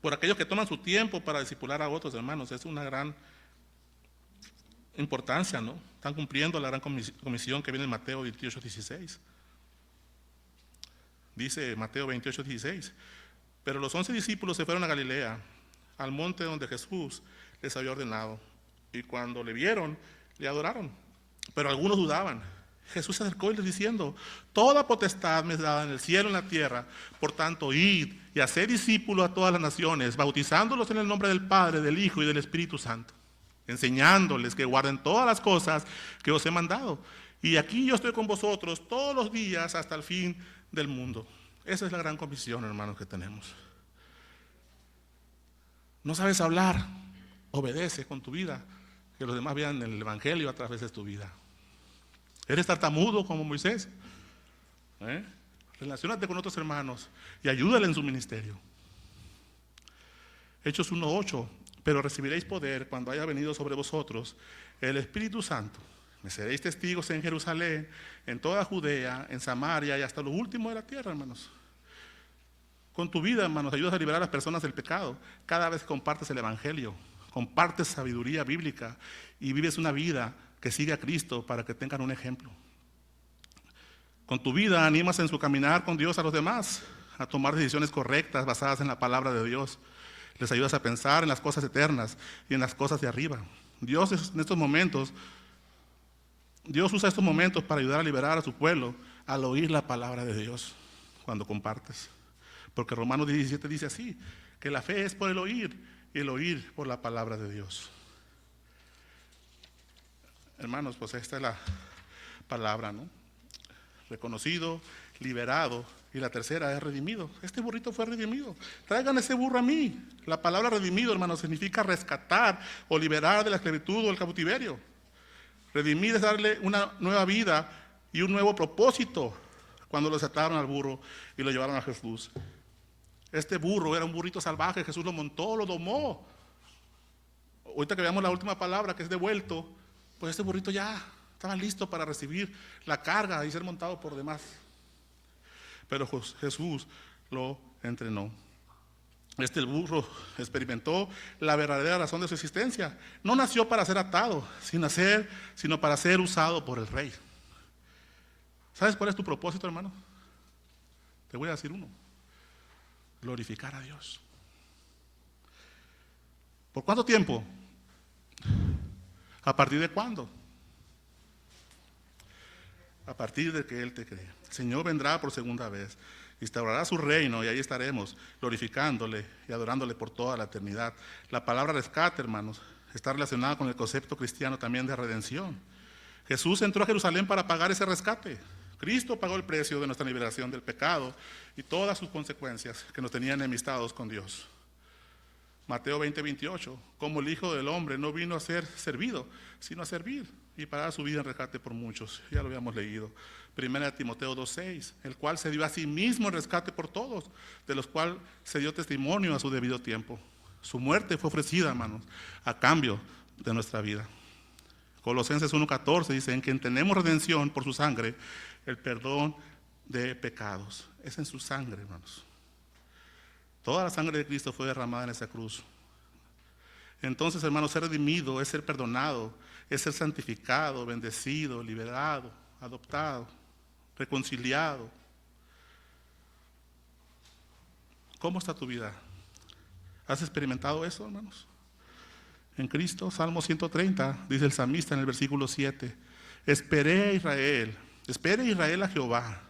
Por aquellos que toman su tiempo para discipular a otros, hermanos, es una gran importancia, ¿no? Están cumpliendo la gran comisión que viene en Mateo 28:16. Dice Mateo 28:16, pero los 11 discípulos se fueron a Galilea, al monte donde Jesús les había ordenado, y cuando le vieron, le adoraron, pero algunos dudaban. Jesús se acercó y les diciendo, toda potestad me es dada en el cielo y en la tierra, por tanto id y haced discípulos a todas las naciones, bautizándolos en el nombre del Padre, del Hijo y del Espíritu Santo, enseñándoles que guarden todas las cosas que os he mandado. Y aquí yo estoy con vosotros todos los días hasta el fin del mundo. Esa es la gran comisión, hermanos, que tenemos. No sabes hablar, obedece con tu vida, que los demás vean el Evangelio a través de tu vida. Eres tartamudo como Moisés, relaciónate con otros hermanos y ayúdale en su ministerio. Hechos 1:8, pero recibiréis poder cuando haya venido sobre vosotros el Espíritu Santo. Me seréis testigos en Jerusalén, en toda Judea, en Samaria y hasta lo último de la tierra, hermanos. Con tu vida, hermanos, ayudas a liberar a las personas del pecado. Cada vez que compartes el Evangelio, compartes sabiduría bíblica y vives una vida que sigue a Cristo para que tengan un ejemplo. Con tu vida animas en su caminar con Dios a los demás, a tomar decisiones correctas basadas en la palabra de Dios. Les ayudas a pensar en las cosas eternas y en las cosas de arriba. Dios usa estos momentos para ayudar a liberar a su pueblo al oír la palabra de Dios cuando compartes. Porque Romanos 17 dice así, que la fe es por el oír y el oír por la palabra de Dios. Hermanos, pues esta es la palabra, ¿no? Reconocido, liberado, y la tercera es redimido. Este burrito fue redimido. Traigan ese burro a mí. La palabra redimido, hermanos, significa rescatar o liberar de la esclavitud o el cautiverio. Redimir es darle una nueva vida y un nuevo propósito cuando lo desataron al burro y lo llevaron a Jesús. Este burro era un burrito salvaje, Jesús lo montó, lo domó. Ahorita que veamos la última palabra, que es devuelto, pues este burrito ya estaba listo para recibir la carga y ser montado por demás. Pero Jesús lo entrenó. Este burro experimentó la verdadera razón de su existencia. No nació para ser atado, sino para ser usado por el Rey. ¿Sabes cuál es tu propósito, hermano? Te voy a decir uno. Glorificar a Dios. ¿Por cuánto tiempo? ¿A partir de cuándo? A partir de que Él te cree. El Señor vendrá por segunda vez, instaurará su reino y ahí estaremos glorificándole y adorándole por toda la eternidad. La palabra rescate, hermanos, está relacionada con el concepto cristiano también de redención. Jesús entró a Jerusalén para pagar ese rescate. Cristo pagó el precio de nuestra liberación del pecado y todas sus consecuencias que nos tenían enemistados con Dios. Mateo 20:28, como el Hijo del Hombre no vino a ser servido, sino a servir y para dar su vida en rescate por muchos. Ya lo habíamos leído. 1 Timoteo 2:6, el cual se dio a sí mismo en rescate por todos, de los cuales se dio testimonio a su debido tiempo. Su muerte fue ofrecida, hermanos, a cambio de nuestra vida. Colosenses 1:14 dice, en quien tenemos redención por su sangre, el perdón de pecados. Es en su sangre, hermanos. Toda la sangre de Cristo fue derramada en esa cruz. Entonces, hermanos, ser redimido es ser perdonado, es ser santificado, bendecido, liberado, adoptado, reconciliado. ¿Cómo está tu vida? ¿Has experimentado eso, hermanos? En Cristo, Salmo 130, dice el salmista en el versículo 7, espere Israel a Jehová,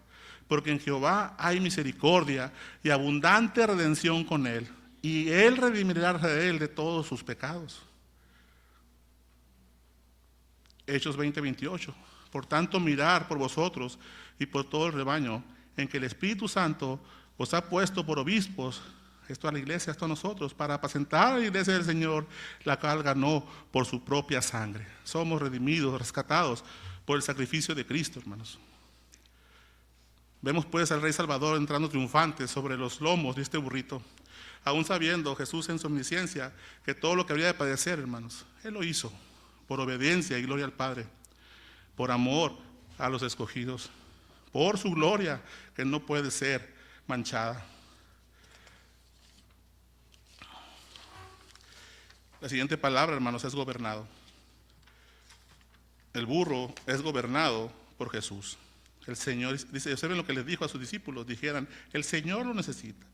porque en Jehová hay misericordia y abundante redención con él, y él redimirá a Israel de todos sus pecados. Hechos 20:28, por tanto mirad por vosotros y por todo el rebaño, en que el Espíritu Santo os ha puesto por obispos, esto a la iglesia, esto a nosotros, para apacentar a la iglesia del Señor, la cual ganó por su propia sangre. Somos redimidos, rescatados por el sacrificio de Cristo, hermanos. Vemos pues al Rey Salvador entrando triunfante sobre los lomos de este burrito, aún sabiendo Jesús en su omnisciencia que todo lo que habría de padecer, hermanos, Él lo hizo por obediencia y gloria al Padre, por amor a los escogidos, por su gloria que no puede ser manchada. La siguiente palabra, hermanos, es gobernado. El burro es gobernado por Jesús. El Señor, dice, observen lo que les dijo a sus discípulos, dijeran, el Señor lo necesita.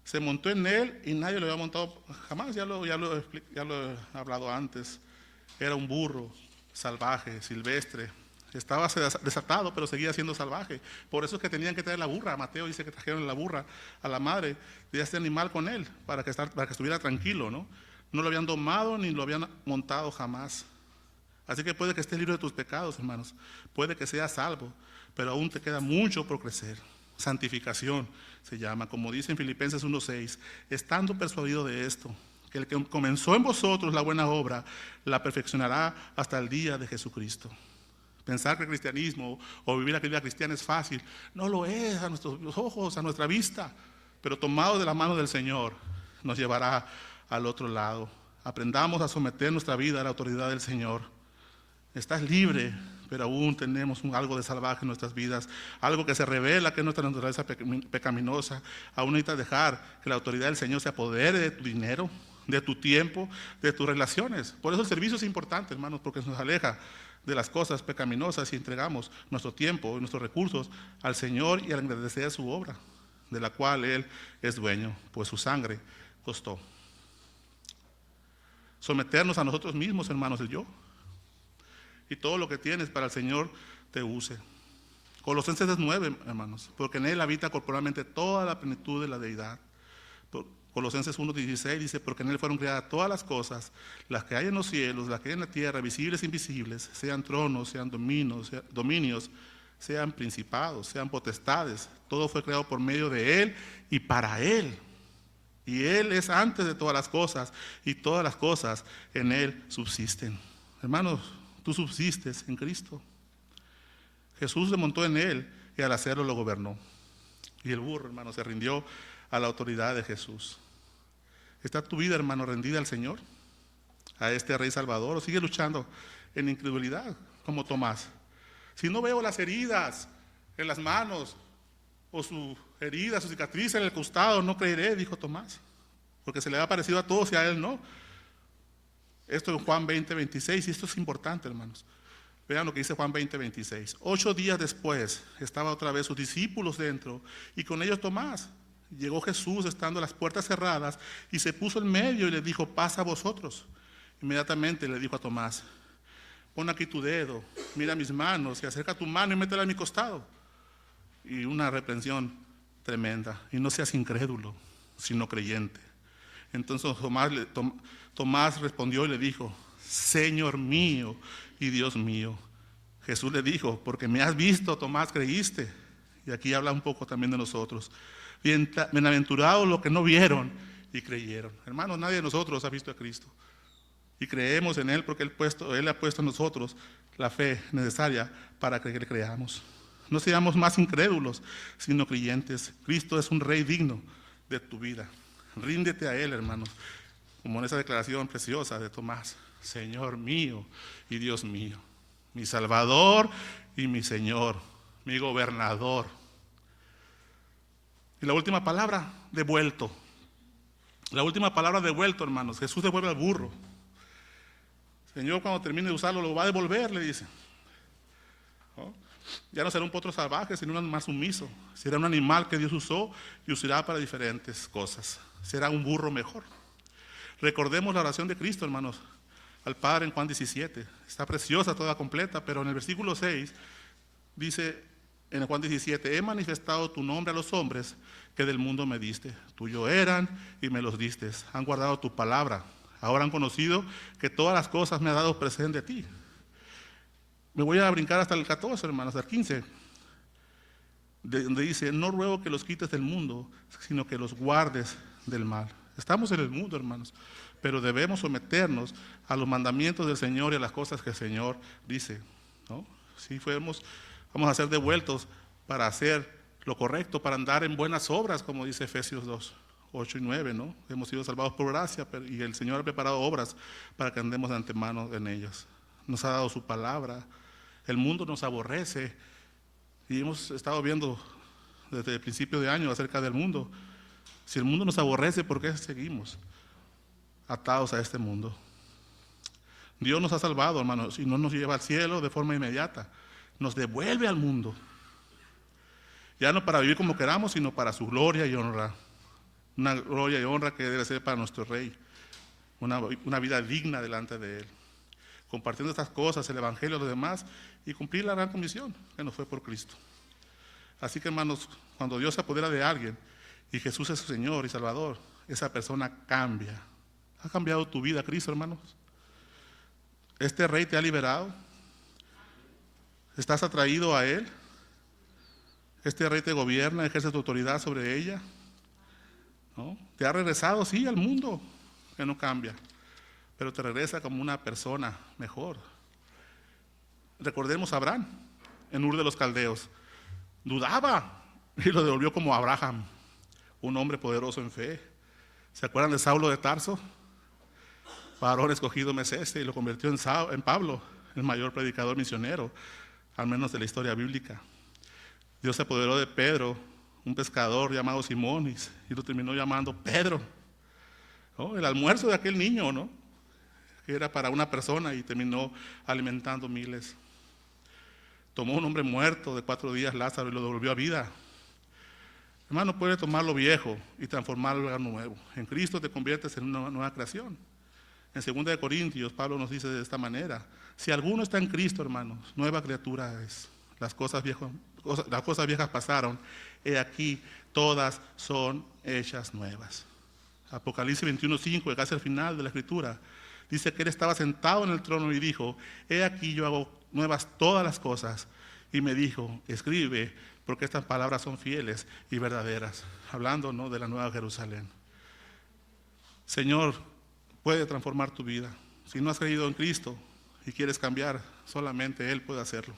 Se montó en él y nadie lo había montado jamás, ya lo he hablado antes. Era un burro salvaje, silvestre. Estaba desatado, pero seguía siendo salvaje. Por eso es que tenían que traer la burra. Mateo dice que trajeron la burra a la madre de este animal con él, para que estuviera tranquilo, ¿no? No lo habían domado ni lo habían montado jamás. Así que puede que estés libre de tus pecados, hermanos. Puede que seas salvo, pero aún te queda mucho por crecer. Santificación se llama, como dice en Filipenses 1:6, estando persuadido de esto, que el que comenzó en vosotros la buena obra, la perfeccionará hasta el día de Jesucristo. Pensar que el cristianismo o vivir la vida cristiana es fácil, no lo es a nuestros ojos, a nuestra vista, pero tomado de la mano del Señor nos llevará al otro lado. Aprendamos a someter nuestra vida a la autoridad del Señor. Estás libre, pero aún tenemos algo de salvaje en nuestras vidas, algo que se revela que es nuestra naturaleza pecaminosa. Aún necesitas dejar que la autoridad del Señor se apodere de tu dinero, de tu tiempo, de tus relaciones. Por eso el servicio es importante, hermanos, porque nos aleja de las cosas pecaminosas y entregamos nuestro tiempo y nuestros recursos al Señor y al agradecer su obra, de la cual Él es dueño, pues su sangre costó. Someternos a nosotros mismos, hermanos, el yo. Y todo lo que tienes para el Señor te use. Colosenses 9, hermanos, porque en Él habita corporalmente toda la plenitud de la deidad. Colosenses 1:16 dice, porque en Él fueron creadas todas las cosas, las que hay en los cielos, las que hay en la tierra, visibles e invisibles, sean tronos, sean dominios, sean principados, sean potestades. Todo fue creado por medio de Él y para Él. Y Él es antes de todas las cosas, y todas las cosas en Él subsisten. Hermanos, tú subsistes en Cristo. Jesús se montó en Él y al hacerlo lo gobernó. Y el burro, hermano, se rindió a la autoridad de Jesús. ¿Está tu vida, hermano, rendida al Señor? A este Rey Salvador, o sigue luchando en incredulidad, como Tomás. Si no veo las heridas en las manos, o su herida, su cicatriz en el costado, no creeré, dijo Tomás, porque se le ha parecido a todos y a él no. Esto en Juan 20:26, y esto es importante, hermanos. Vean lo que dice Juan 20:26. 8 días después, estaban otra vez sus discípulos dentro, y con ellos Tomás. Llegó Jesús estando las puertas cerradas, y se puso en medio y les dijo, pasa a vosotros. Inmediatamente le dijo a Tomás, pon aquí tu dedo, mira mis manos, y acerca tu mano y métela en mi costado. Y una reprensión tremenda, y no seas incrédulo, sino creyente. Entonces Tomás respondió y le dijo, Señor mío y Dios mío. Jesús le dijo, porque me has visto, Tomás, creíste. Y aquí habla un poco también de nosotros. Bienaventurados los que no vieron y creyeron. Hermanos, nadie de nosotros ha visto a Cristo. Y creemos en Él porque Él ha puesto en nosotros la fe necesaria para que le creamos. No seamos más incrédulos, sino creyentes. Cristo es un Rey digno de tu vida. Ríndete a Él, hermanos, como en esa declaración preciosa de Tomás. Señor mío y Dios mío, mi Salvador y mi Señor, mi gobernador. Y la última palabra, devuelto. La última palabra, devuelto, hermanos. Jesús devuelve al burro. Señor, cuando termine de usarlo, lo va a devolver, le dice. ¿No? Ya no será un potro salvaje, sino un animal sumiso. Será un animal que Dios usó y usará para diferentes cosas. Será un burro mejor. Recordemos la oración de Cristo, hermanos, al Padre en Juan 17. Está preciosa, toda completa, pero en el versículo 6 dice en Juan 17, he manifestado tu nombre a los hombres que del mundo me diste. Tuyo eran y me los diste. Han guardado tu palabra. Ahora han conocido que todas las cosas me ha dado presente de ti. Me voy a brincar hasta el 14, hermanos, hasta el 15, donde dice, no ruego que los quites del mundo, sino que los guardes del mal. Estamos en el mundo, hermanos, pero debemos someternos a los mandamientos del Señor y a las cosas que el Señor dice, ¿no? Si vamos a ser devueltos para hacer lo correcto, para andar en buenas obras, como dice Efesios 2:8 y 9, ¿no? Hemos sido salvados por gracia, y el Señor ha preparado obras para que andemos de antemano en ellas. Nos ha dado su palabra. El mundo nos aborrece, y hemos estado viendo desde el principio de año acerca del mundo. Si el mundo nos aborrece, ¿por qué seguimos atados a este mundo? Dios nos ha salvado, hermanos, y no nos lleva al cielo de forma inmediata. Nos devuelve al mundo. Ya no para vivir como queramos, sino para su gloria y honra. Una gloria y honra que debe ser para nuestro Rey. Una vida digna delante de Él. Compartiendo estas cosas, el Evangelio a los demás y cumplir la gran comisión que nos fue por Cristo. Así que, hermanos, cuando Dios se apodera de alguien y Jesús es su Señor y Salvador, esa persona cambia. ¿Ha cambiado tu vida, Cristo, hermanos? ¿Este Rey te ha liberado? ¿Estás atraído a Él? ¿Este Rey te gobierna, ejerce tu autoridad sobre ella? ¿No? ¿Te ha regresado? Sí, al mundo, que no cambia, pero te regresa como una persona mejor. Recordemos a Abraham, en Ur de los Caldeos. Dudaba y lo devolvió como Abraham, un hombre poderoso en fe. ¿Se acuerdan de Saulo de Tarso? Varón escogido me es este, y lo convirtió en Pablo, el mayor predicador misionero, al menos de la historia bíblica. Dios se apoderó de Pedro, un pescador llamado Simón, y lo terminó llamando Pedro. ¿No? El almuerzo de aquel niño, ¿no? Que era para una persona y terminó alimentando miles. Tomó un hombre muerto de 4 días, Lázaro, y lo devolvió a vida. Hermano, puede tomar lo viejo y transformarlo en algo nuevo. En Cristo te conviertes en una nueva creación. En 2 Corintios, Pablo nos dice de esta manera: si alguno está en Cristo, hermanos, nueva criatura es. Las cosas viejas pasaron, he aquí, todas son hechas nuevas. Apocalipsis 21:5, casi al final de la Escritura, dice que Él estaba sentado en el trono y dijo: he aquí, yo hago nuevas todas las cosas. Y me dijo: escribe, porque estas palabras son fieles y verdaderas. Hablando, ¿no?, de la Nueva Jerusalén. Señor, puede transformar tu vida. Si no has creído en Cristo y quieres cambiar, solamente Él puede hacerlo.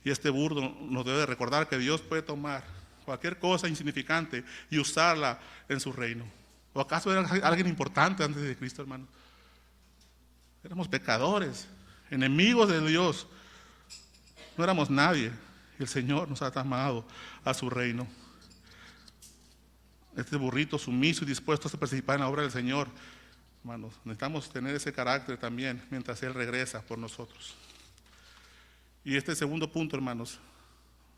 Y este burdo nos debe recordar que Dios puede tomar cualquier cosa insignificante y usarla en su reino. ¿O acaso era alguien importante antes de Cristo, hermano? Éramos pecadores, enemigos de Dios. No éramos nadie. Y el Señor nos ha llamado a su reino. Este burrito sumiso y dispuesto a participar en la obra del Señor. Hermanos, necesitamos tener ese carácter también mientras Él regresa por nosotros. Y este segundo punto, hermanos,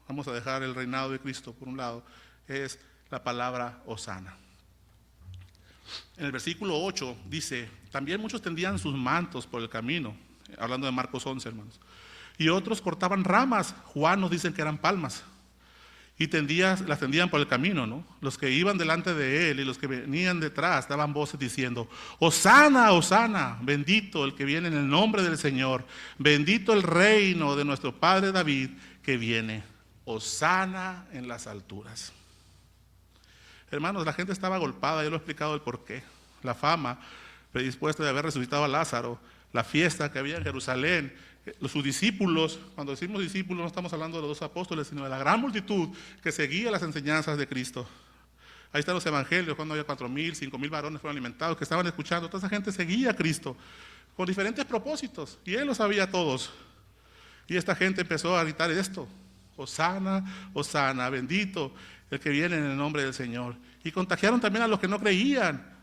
vamos a dejar el reinado de Cristo por un lado, es la palabra hosana. En el versículo 8 dice: también muchos tendían sus mantos por el camino, hablando de Marcos 11, hermanos, y otros cortaban ramas. Juan nos dice que eran palmas, y las tendían por el camino, ¿no? Los que iban delante de Él y los que venían detrás daban voces diciendo: hosana, hosana, bendito el que viene en el nombre del Señor, bendito el reino de nuestro padre David que viene, hosana en las alturas. Hermanos, la gente estaba agolpada, yo lo he explicado el porqué. La fama predispuesta de haber resucitado a Lázaro, la fiesta que había en Jerusalén, sus discípulos. Cuando decimos discípulos no estamos hablando de los 2 apóstoles, sino de la gran multitud que seguía las enseñanzas de Cristo. Ahí están los evangelios, cuando había 4,000, 5,000 varones fueron alimentados, que estaban escuchando. Toda esa gente seguía a Cristo con diferentes propósitos, y Él los sabía todos. Y esta gente empezó a gritar esto: hosana, hosana, bendito el que viene en el nombre del Señor. Y contagiaron también a los que no creían.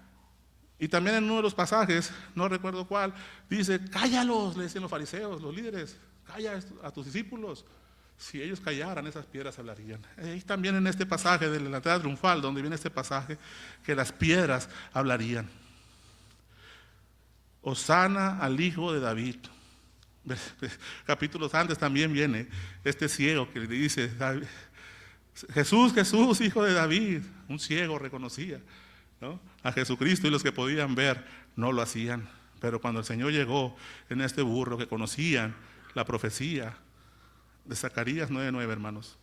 Y también en uno de los pasajes, no recuerdo cuál, dice: cállalos, le decían los fariseos, los líderes, calla a tus discípulos. Si ellos callaran, esas piedras hablarían. Y también en este pasaje de la entrada triunfal, donde viene este pasaje, que las piedras hablarían. Hosana al Hijo de David. Capítulos antes también viene este ciego que le dice: Jesús, Jesús, Hijo de David. Un ciego reconocía, ¿no?, a Jesucristo, y los que podían ver no lo hacían. Pero cuando el Señor llegó en este burro, que conocían la profecía de Zacarías 9:9, hermanos,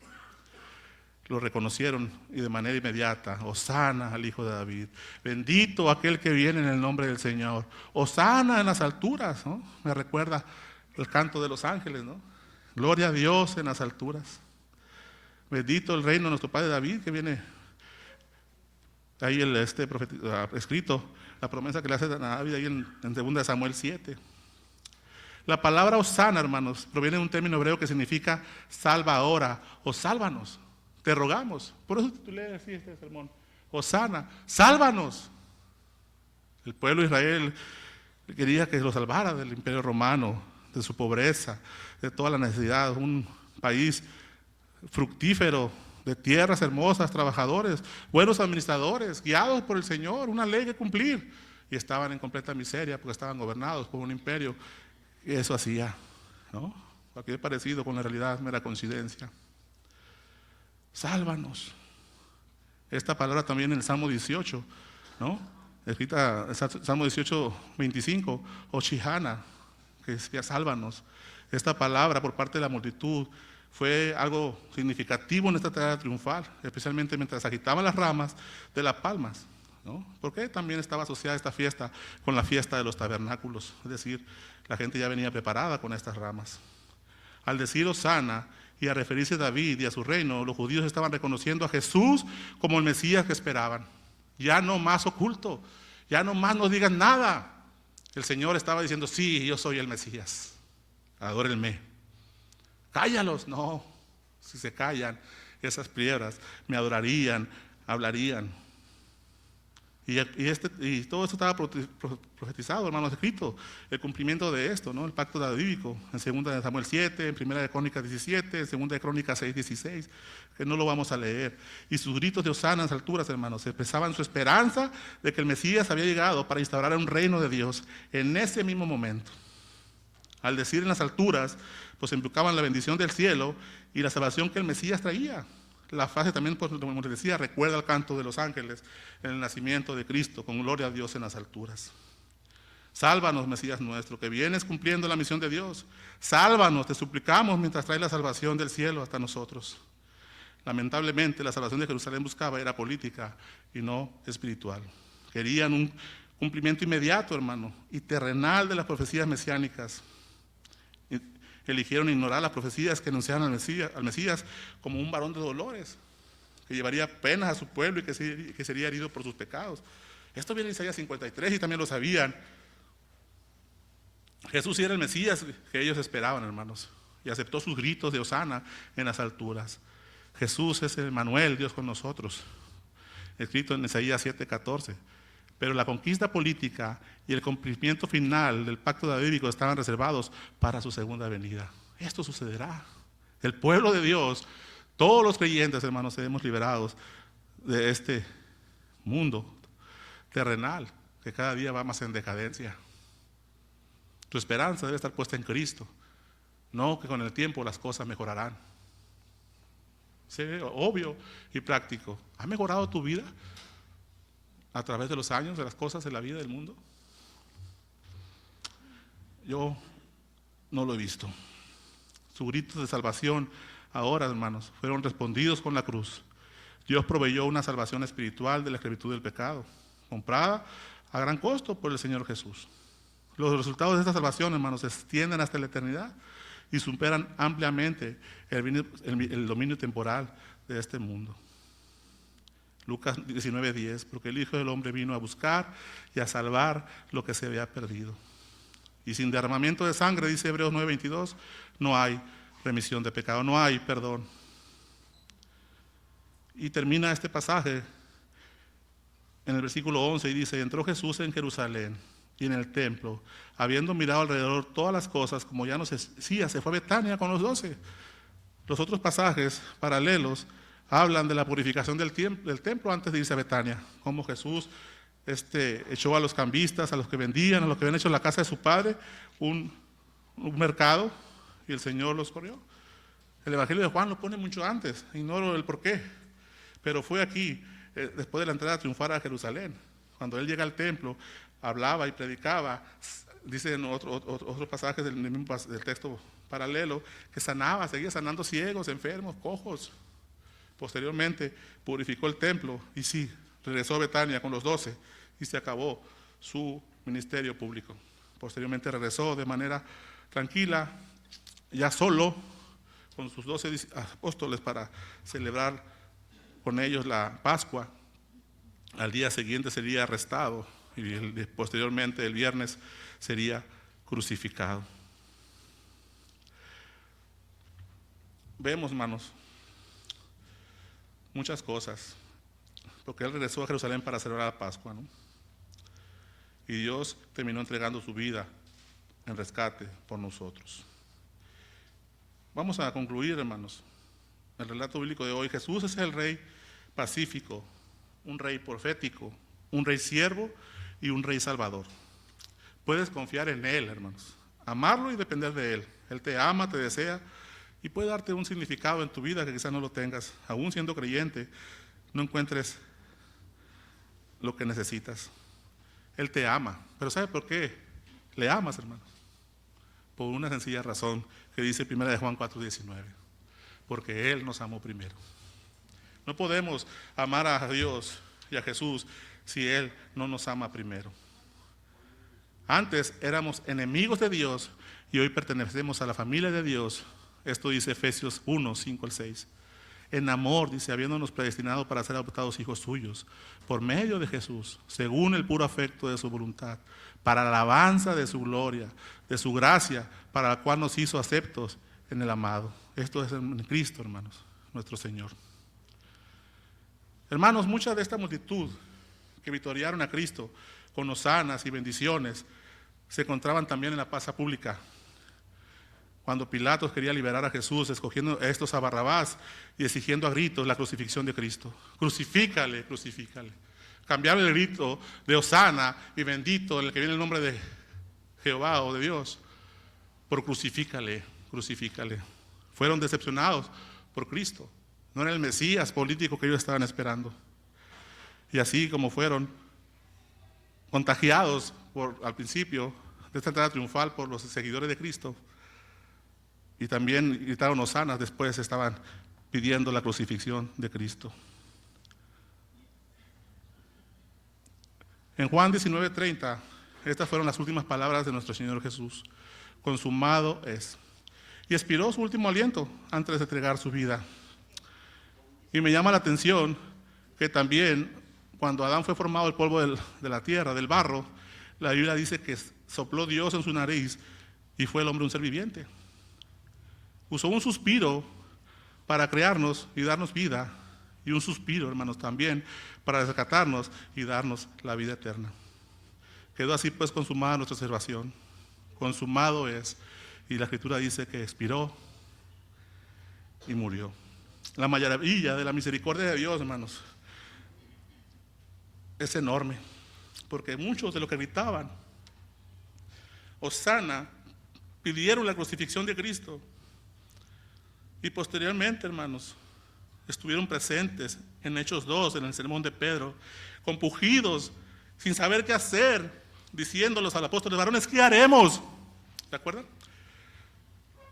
lo reconocieron y de manera inmediata: hosana al Hijo de David, bendito aquel que viene en el nombre del Señor, hosana en las alturas, ¿no? Me recuerda el canto de los ángeles, ¿no? Gloria a Dios en las alturas, bendito el reino de nuestro Padre David que viene. Ahí escrito la promesa que le hace a David ahí en 2 Samuel 7. La palabra hosana, hermanos, proviene de un término hebreo que significa salva ahora o sálvanos. te rogamos. Por eso titulé así este sermón. Hosana, sálvanos. El pueblo de Israel quería que lo salvara del imperio romano, de su pobreza, de toda la necesidad. Un país fructífero, de tierras hermosas, trabajadores, buenos administradores, guiados por el Señor, una ley que cumplir. Y estaban en completa miseria porque estaban gobernados por un imperio. Y eso hacía, ¿no? Cualquier parecido con la realidad, mera coincidencia. Sálvanos. Esta palabra también en el Salmo 18, ¿no? Escrita en Salmo 18, 25, Oshihana, que decía sálvanos. Esta palabra por parte de la multitud fue algo significativo en esta tarea triunfal, especialmente mientras agitaban las ramas de las palmas, ¿no? Porque también estaba asociada esta fiesta con la fiesta de los tabernáculos, es decir, la gente ya venía preparada con estas ramas. Al decir Hosana y a referirse a David y a su reino, los judíos estaban reconociendo a Jesús como el Mesías que esperaban. Ya no más oculto, ya no más no digan nada. El Señor estaba diciendo, sí, yo soy el Mesías, adórenme. Cállalos, no, si se callan, esas piedras me adorarían, hablarían. Y todo esto estaba profetizado, hermanos, escrito, el cumplimiento de esto, ¿no? El pacto davídico, en 2 de Samuel 7, en 1 de Crónicas 17, en 2 de Crónicas 6, 16, que no lo vamos a leer. Y sus gritos de hosana en las alturas, hermanos, expresaban su esperanza de que el Mesías había llegado para instaurar un reino de Dios en ese mismo momento. Al decir en las alturas, pues invocaban la bendición del cielo y la salvación que el Mesías traía. La frase también, pues, como les decía, recuerda el canto de los ángeles en el nacimiento de Cristo, con gloria a Dios en las alturas. Sálvanos, Mesías nuestro, que vienes cumpliendo la misión de Dios. Sálvanos, te suplicamos, mientras traes la salvación del cielo hasta nosotros. Lamentablemente, la salvación de Jerusalén buscaba era política y no espiritual. Querían un cumplimiento inmediato, hermano, y terrenal de las profecías mesiánicas. Eligieron ignorar las profecías que anunciaban al Mesías como un varón de dolores, que llevaría penas a su pueblo y que sería herido por sus pecados. Esto viene en Isaías 53 y también lo sabían. Jesús era el Mesías que ellos esperaban, hermanos, y aceptó sus gritos de hosana en las alturas. Jesús es el Emmanuel, Dios con nosotros, escrito en Isaías 7:14. Pero la conquista política y el cumplimiento final del pacto davídico estaban reservados para su segunda venida. Esto sucederá. El pueblo de Dios, todos los creyentes, hermanos, seremos liberados de este mundo terrenal que cada día va más en decadencia. Tu esperanza debe estar puesta en Cristo, no que con el tiempo las cosas mejorarán. Sí, obvio y práctico. ¿Ha mejorado tu vida a través de los años, de las cosas de la vida del mundo? Yo no lo he visto. Sus gritos de salvación ahora, hermanos, fueron respondidos con la cruz. Dios proveyó una salvación espiritual de la esclavitud del pecado, comprada a gran costo por el Señor Jesús. Los resultados de esta salvación, hermanos, se extienden hasta la eternidad y superan ampliamente el dominio temporal de este mundo. Lucas 19:10, porque el Hijo del Hombre vino a buscar y a salvar lo que se había perdido. Y sin derramamiento de sangre, dice Hebreos 9:22, no hay remisión de pecado, no hay perdón. Y termina este pasaje en el versículo 11 y dice, entró Jesús en Jerusalén y en el templo, habiendo mirado alrededor todas las cosas, como ya nos decía, se fue a Betania con los 12. Los otros pasajes paralelos hablan de la purificación del templo antes de irse a Betania, como Jesús echó a los cambistas, a los que vendían, a los que habían hecho en la casa de su padre un mercado, y el Señor los corrió. El Evangelio de Juan lo pone mucho antes, ignoro el porqué, pero fue aquí, después de la entrada triunfal a Jerusalén, cuando él llega al templo, hablaba y predicaba, dice en otros pasajes del texto paralelo, que sanaba, seguía sanando ciegos, enfermos, cojos. Posteriormente purificó el templo y sí, regresó a Betania con los 12 y se acabó su ministerio público. Posteriormente regresó de manera tranquila, ya solo, con sus 12 apóstoles para celebrar con ellos la Pascua. Al día siguiente sería arrestado y posteriormente el viernes sería crucificado. Vemos, hermanos, muchas cosas, porque Él regresó a Jerusalén para celebrar la Pascua, ¿no? Y Dios terminó entregando su vida en rescate por nosotros. Vamos a concluir, hermanos, el relato bíblico de hoy. Jesús es el Rey pacífico, un Rey profético, un Rey siervo y un Rey salvador. Puedes confiar en Él, hermanos, amarlo y depender de Él. Él te ama, te desea y puede darte un significado en tu vida que quizás no lo tengas. Aún siendo creyente, no encuentres lo que necesitas. Él te ama, pero ¿sabe por qué? Le amas, hermanos. Por una sencilla razón que dice 1 Juan 4:19. Porque Él nos amó primero. No podemos amar a Dios y a Jesús si Él no nos ama primero. Antes éramos enemigos de Dios y hoy pertenecemos a la familia de Dios. Esto dice Efesios 1:5-6. En amor, dice, habiéndonos predestinado para ser adoptados hijos suyos, por medio de Jesús, según el puro afecto de su voluntad, para la alabanza de su gloria, de su gracia, para la cual nos hizo aceptos en el amado. Esto es en Cristo, hermanos, nuestro Señor. Hermanos, mucha de esta multitud que victoriaron a Cristo con hosanas y bendiciones se encontraban también en la plaza pública. Cuando Pilatos quería liberar a Jesús, escogiendo a estos a Barrabás y exigiendo a gritos la crucifixión de Cristo. Crucifícale, crucifícale. Cambiar el grito de hosana y bendito, en el que viene el nombre de Jehová o de Dios, por crucifícale, crucifícale. Fueron decepcionados por Cristo. No era el Mesías político que ellos estaban esperando. Y así como fueron contagiados al principio de esta entrada triunfal por los seguidores de Cristo, y también gritaron hosanas, después estaban pidiendo la crucifixión de Cristo. En Juan 19:30, estas fueron las últimas palabras de nuestro Señor Jesús. Consumado es. Y expiró su último aliento antes de entregar su vida. Y me llama la atención que también cuando Adán fue formado del polvo de la tierra, del barro, la Biblia dice que sopló Dios en su nariz y fue el hombre un ser viviente. Usó un suspiro para crearnos y darnos vida, y un suspiro, hermanos, también para rescatarnos y darnos la vida eterna. Quedó así pues consumada nuestra salvación. Consumado es, y la Escritura dice que expiró y murió. La maravilla de la misericordia de Dios, hermanos, es enorme, porque muchos de los que gritaban hosana pidieron la crucifixión de Cristo. Y posteriormente, hermanos, estuvieron presentes en Hechos 2, en el sermón de Pedro, compungidos, sin saber qué hacer, diciéndolos al apóstol: varones, ¿qué haremos? ¿Se acuerdan?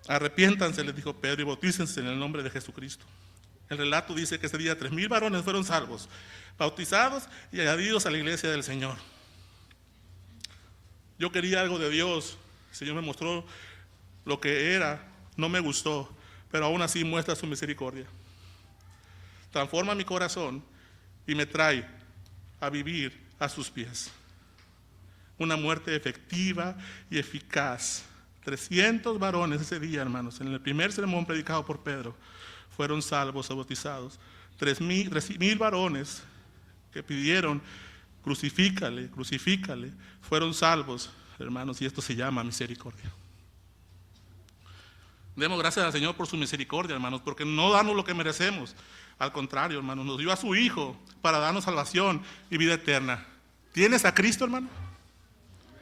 Arrepiéntanse, les dijo Pedro, y bautícense en el nombre de Jesucristo. El relato dice que ese día 3,000 varones fueron salvos, bautizados y añadidos a la iglesia del Señor. Yo quería algo de Dios, el Señor me mostró lo que era, no me gustó, pero aún así muestra su misericordia. Transforma mi corazón y me trae a vivir a sus pies. Una muerte efectiva y eficaz. 300 varones ese día, hermanos, en el primer sermón predicado por Pedro, fueron salvos o bautizados. 3,000 varones que pidieron crucifícale, crucifícale, fueron salvos, hermanos, y esto se llama misericordia. Demos gracias al Señor por su misericordia, hermanos, porque no damos lo que merecemos. Al contrario, hermanos, nos dio a su Hijo para darnos salvación y vida eterna. ¿Tienes a Cristo, hermano?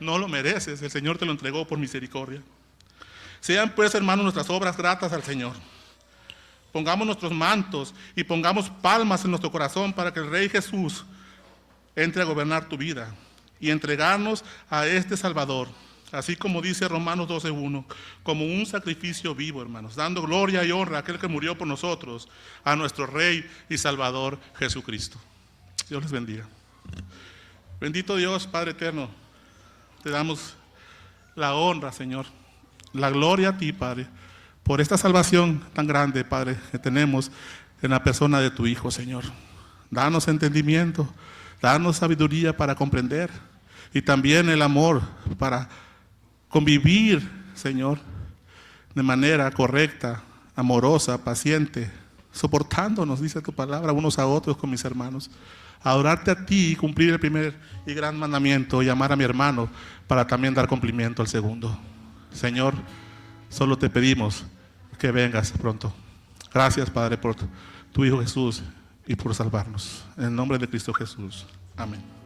No lo mereces, el Señor te lo entregó por misericordia. Sean pues, hermanos, nuestras obras gratas al Señor. Pongamos nuestros mantos y pongamos palmas en nuestro corazón para que el Rey Jesús entre a gobernar tu vida y entregarnos a este Salvador. Así como dice Romanos 12:1, como un sacrificio vivo, hermanos, dando gloria y honra a aquel que murió por nosotros, a nuestro Rey y Salvador Jesucristo. Dios les bendiga. Bendito Dios, Padre eterno, te damos la honra, Señor, la gloria a ti, Padre, por esta salvación tan grande, Padre, que tenemos en la persona de tu Hijo, Señor. Danos entendimiento, danos sabiduría para comprender y también el amor para convivir, Señor, de manera correcta, amorosa, paciente, soportándonos, dice tu palabra, unos a otros con mis hermanos. Adorarte a ti y cumplir el primer y gran mandamiento y amar a mi hermano para también dar cumplimiento al segundo. Señor, solo te pedimos que vengas pronto. Gracias, Padre, por tu Hijo Jesús y por salvarnos. En el nombre de Cristo Jesús. Amén.